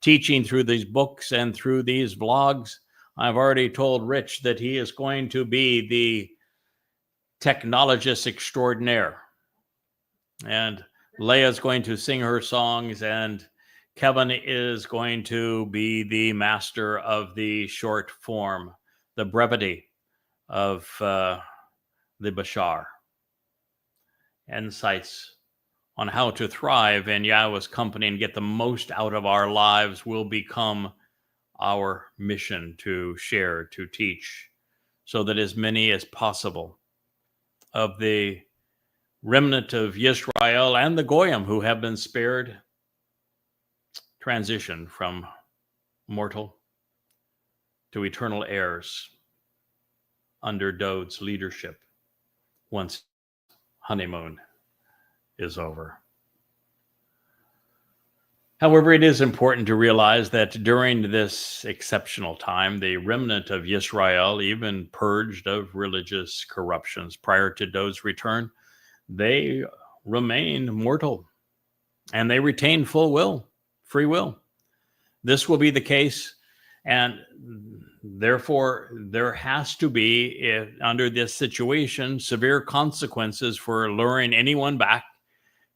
teaching through these books and through these vlogs. I've already told Rich that he is going to be the technologist extraordinaire. And Leia's going to sing her songs, and Kevin is going to be the master of the short form, the brevity of the Bashar. Insights on how to thrive in Yahowah's company and get the most out of our lives will become our mission to share, to teach, so that as many as possible of the remnant of Yisrael and the Goyim who have been spared transition from mortal to eternal heirs under Dod's leadership once honeymoon is over. However, it is important to realize that during this exceptional time, the remnant of Yisrael, even purged of religious corruptions prior to Dod's return, they remain mortal and they retain full will, free will. This will be the case, and therefore there has to be, under this situation, severe consequences for luring anyone back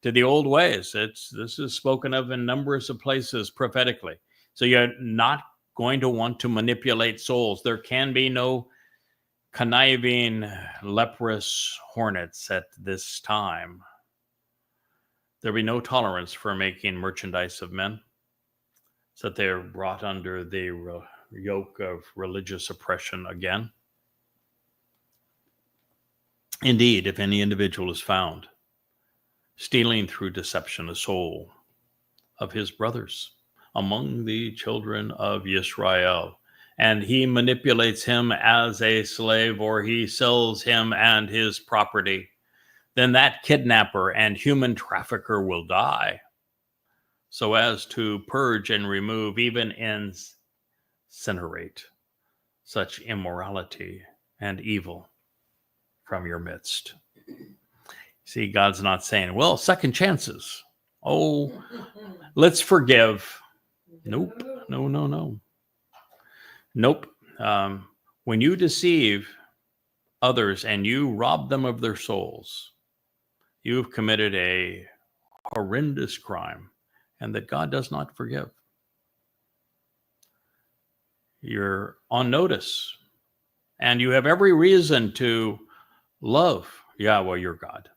to the old ways. This is spoken of in numbers of places prophetically. So you're not going to want to manipulate souls. There can be no conniving, leprous hornets at this time. There'll be no tolerance for making merchandise of men, so that they're brought under the yoke of religious oppression again. Indeed, if any individual is found stealing through deception a soul of his brothers among the children of Yisrael, and he manipulates him as a slave, or he sells him and his property, then that kidnapper and human trafficker will die, so as to purge and remove, even incinerate, such immorality and evil from your midst. See, God's not saying, well, second chances. Oh, let's forgive. Nope. No. Nope. When you deceive others and you rob them of their souls, you've committed a horrendous crime, and that God does not forgive. You're on notice, and you have every reason to love Yahweh your God,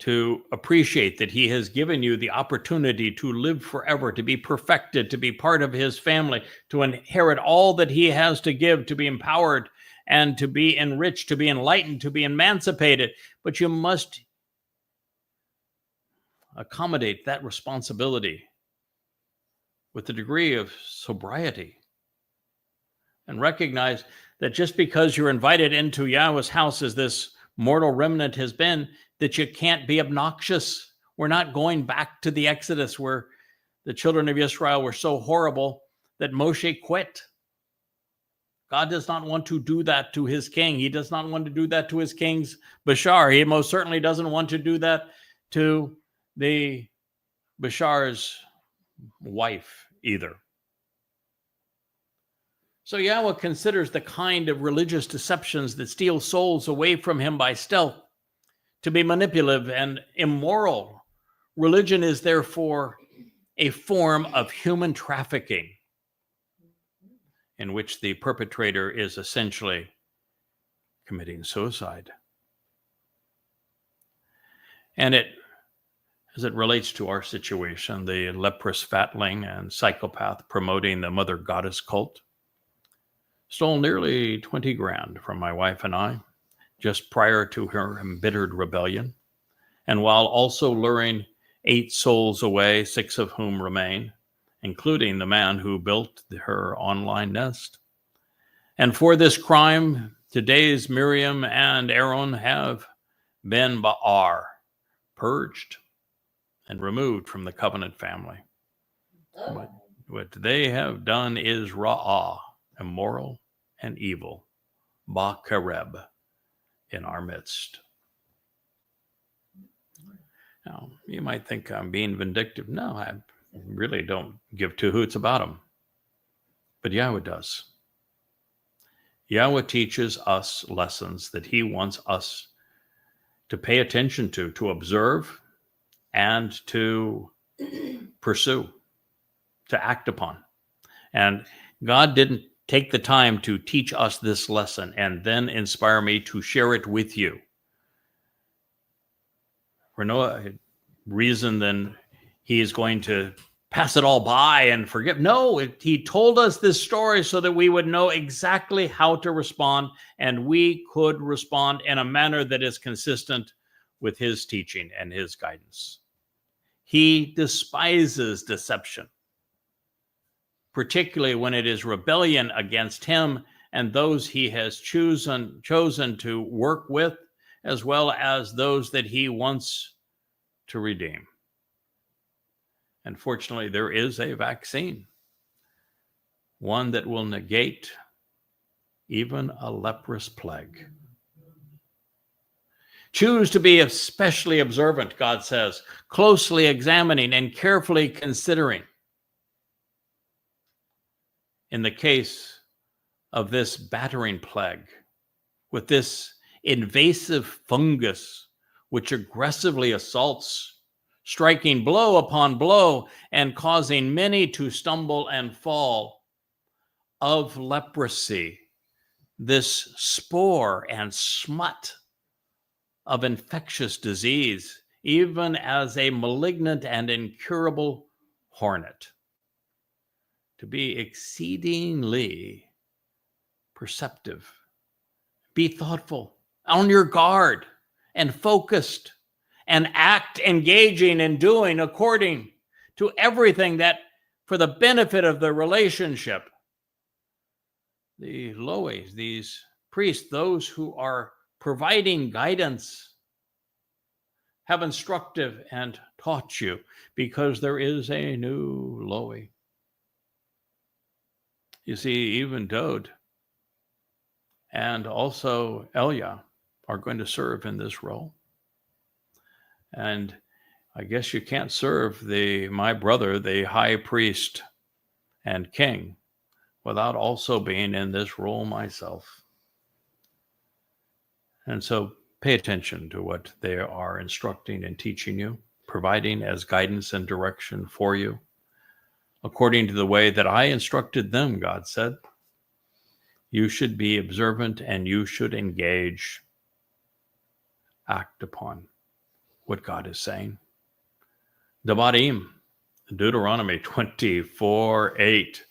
to appreciate that he has given you the opportunity to live forever, to be perfected, to be part of his family, to inherit all that he has to give, to be empowered and to be enriched, to be enlightened, to be emancipated. But you must accommodate that responsibility with a degree of sobriety, and recognize that just because you're invited into Yahweh's house as this mortal remnant has been, that you can't be obnoxious. We're not going back to the Exodus where the children of Israel were so horrible that Moshe quit. God does not want to do that to his king. He does not want to do that to his king's Bashar. He most certainly doesn't want to do that to the Bashar's wife either. So Yahweh considers the kind of religious deceptions that steal souls away from him by stealth to be manipulative and immoral. Religion is therefore a form of human trafficking in which the perpetrator is essentially committing suicide. And as it relates to our situation, the leprous fatling and psychopath promoting the mother goddess cult stole nearly 20 grand from my wife and I just prior to her embittered rebellion, and while also luring 8 souls away, 6 of whom remain, including the man who built her online nest. And for this crime, today's Miriam and Aaron have been ba'ar, purged and removed from the covenant family. What they have done is ra'ah, immoral and evil, ba'kareb, in our midst. Now, you might think I'm being vindictive. No, I really don't give two hoots about them. But Yahweh does. Yahweh teaches us lessons that he wants us to pay attention to observe, and to pursue, to act upon. And God didn't take the time to teach us this lesson and then inspire me to share it with you for no reason than he is going to pass it all by and forget. No, he told us this story so that we would know exactly how to respond, and we could respond in a manner that is consistent with his teaching and his guidance. He despises deception, particularly when it is rebellion against him and those he has chosen to work with, as well as those that he wants to redeem. And fortunately, there is a vaccine, one that will negate even a leprous plague. Choose to be especially observant, God says, closely examining and carefully considering. In the case of this battering plague, with this invasive fungus which aggressively assaults, striking blow upon blow and causing many to stumble and fall, of leprosy, this spore and smut of infectious disease, even as a malignant and incurable hornet, to be exceedingly perceptive. Be thoughtful, on your guard, and focused, and act engaging and doing according to everything that for the benefit of the relationship. The Lois, these priests, those who are providing guidance, have instructed and taught you, because there is a new Lois. You see, even Dode and also Elia are going to serve in this role. And I guess you can't serve my brother, the high priest and king, without also being in this role myself. And so pay attention to what they are instructing and teaching you, providing as guidance and direction for you, according to the way that I instructed them, God said. You should be observant and you should engage, act upon what God is saying. Devarim, Deuteronomy 24:8.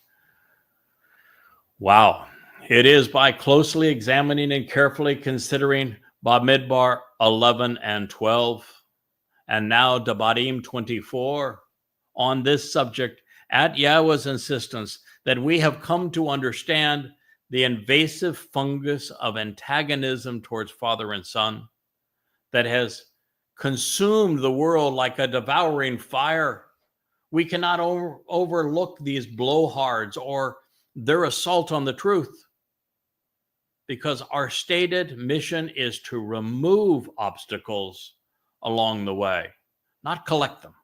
Wow. It is by closely examining and carefully considering Bamidbar 11 and 12, and now Devarim 24, on this subject, at Yahweh's insistence, that we have come to understand the invasive fungus of antagonism towards father and son that has consumed the world like a devouring fire. We cannot overlook these blowhards or their assault on the truth, because our stated mission is to remove obstacles along the way, not collect them.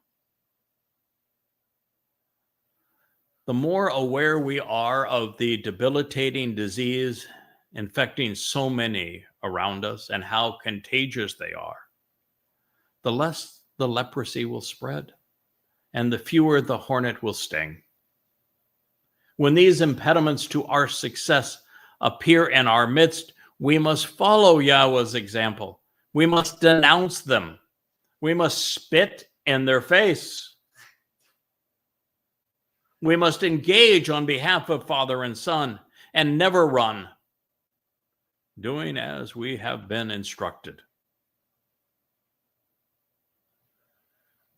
The more aware we are of the debilitating disease infecting so many around us and how contagious they are, the less the leprosy will spread and the fewer the hornet will sting. When these impediments to our success appear in our midst, we must follow Yahweh's example. We must denounce them. We must spit in their face. We must engage on behalf of father and son and never run, doing as we have been instructed.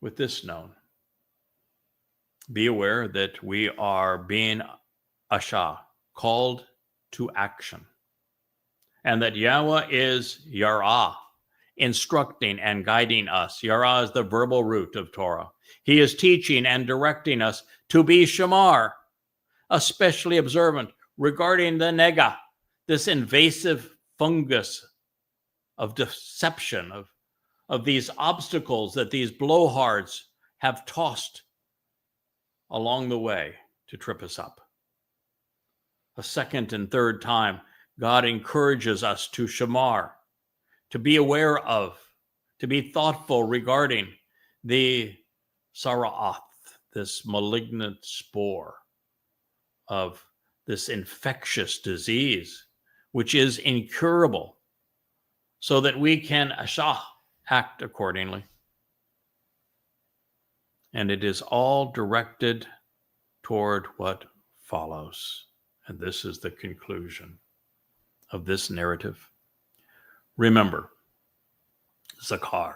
With this known, be aware that we are being Asha, called to action, and that Yahweh is Yarah, instructing and guiding us. Yarah is the verbal root of Torah. He is teaching and directing us to be Shamar, especially observant regarding the nega, this invasive fungus of deception, of these obstacles that these blowhards have tossed along the way to trip us up. A second and third time, God encourages us to shamar, to be aware of, to be thoughtful regarding the sara'ath, this malignant spore of this infectious disease, which is incurable, so that we can act accordingly. And it is all directed toward what follows. And this is the conclusion of this narrative. Remember, Zakar,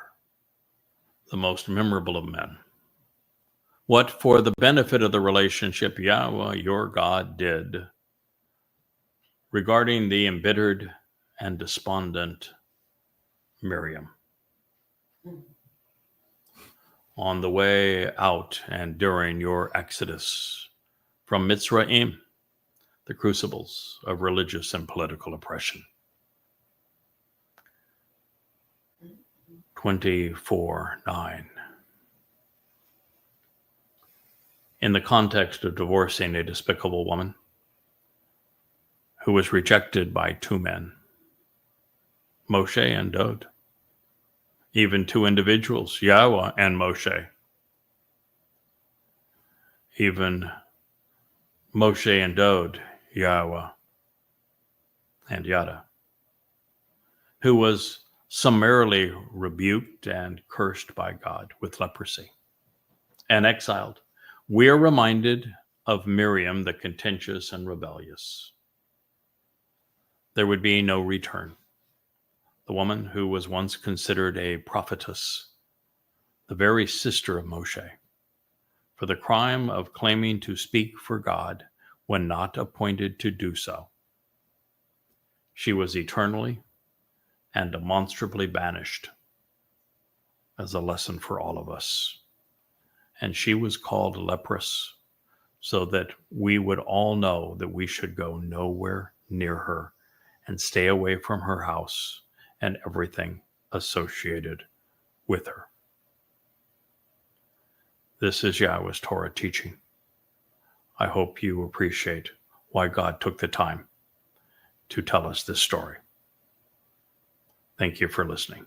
the most memorable of men, what for the benefit of the relationship Yahweh, your God, did regarding the embittered and despondent Miriam. On the way out and during your exodus from Mitzrayim, the crucibles of religious and political oppression. 24:9. In the context of divorcing a despicable woman who was rejected by two men, Moshe and Dod, even two individuals, Yahweh and Moshe, even Moshe and Dod, Yahweh and Yada, who was summarily rebuked and cursed by God with leprosy and exiled. We are reminded of Miriam, the contentious and rebellious. There would be no return. The woman who was once considered a prophetess, the very sister of Moshe, for the crime of claiming to speak for God when not appointed to do so. She was eternally and demonstrably banished as a lesson for all of us. And she was called leprous so that we would all know that we should go nowhere near her and stay away from her house and everything associated with her. This is Yahweh's Torah teaching. I hope you appreciate why God took the time to tell us this story. Thank you for listening.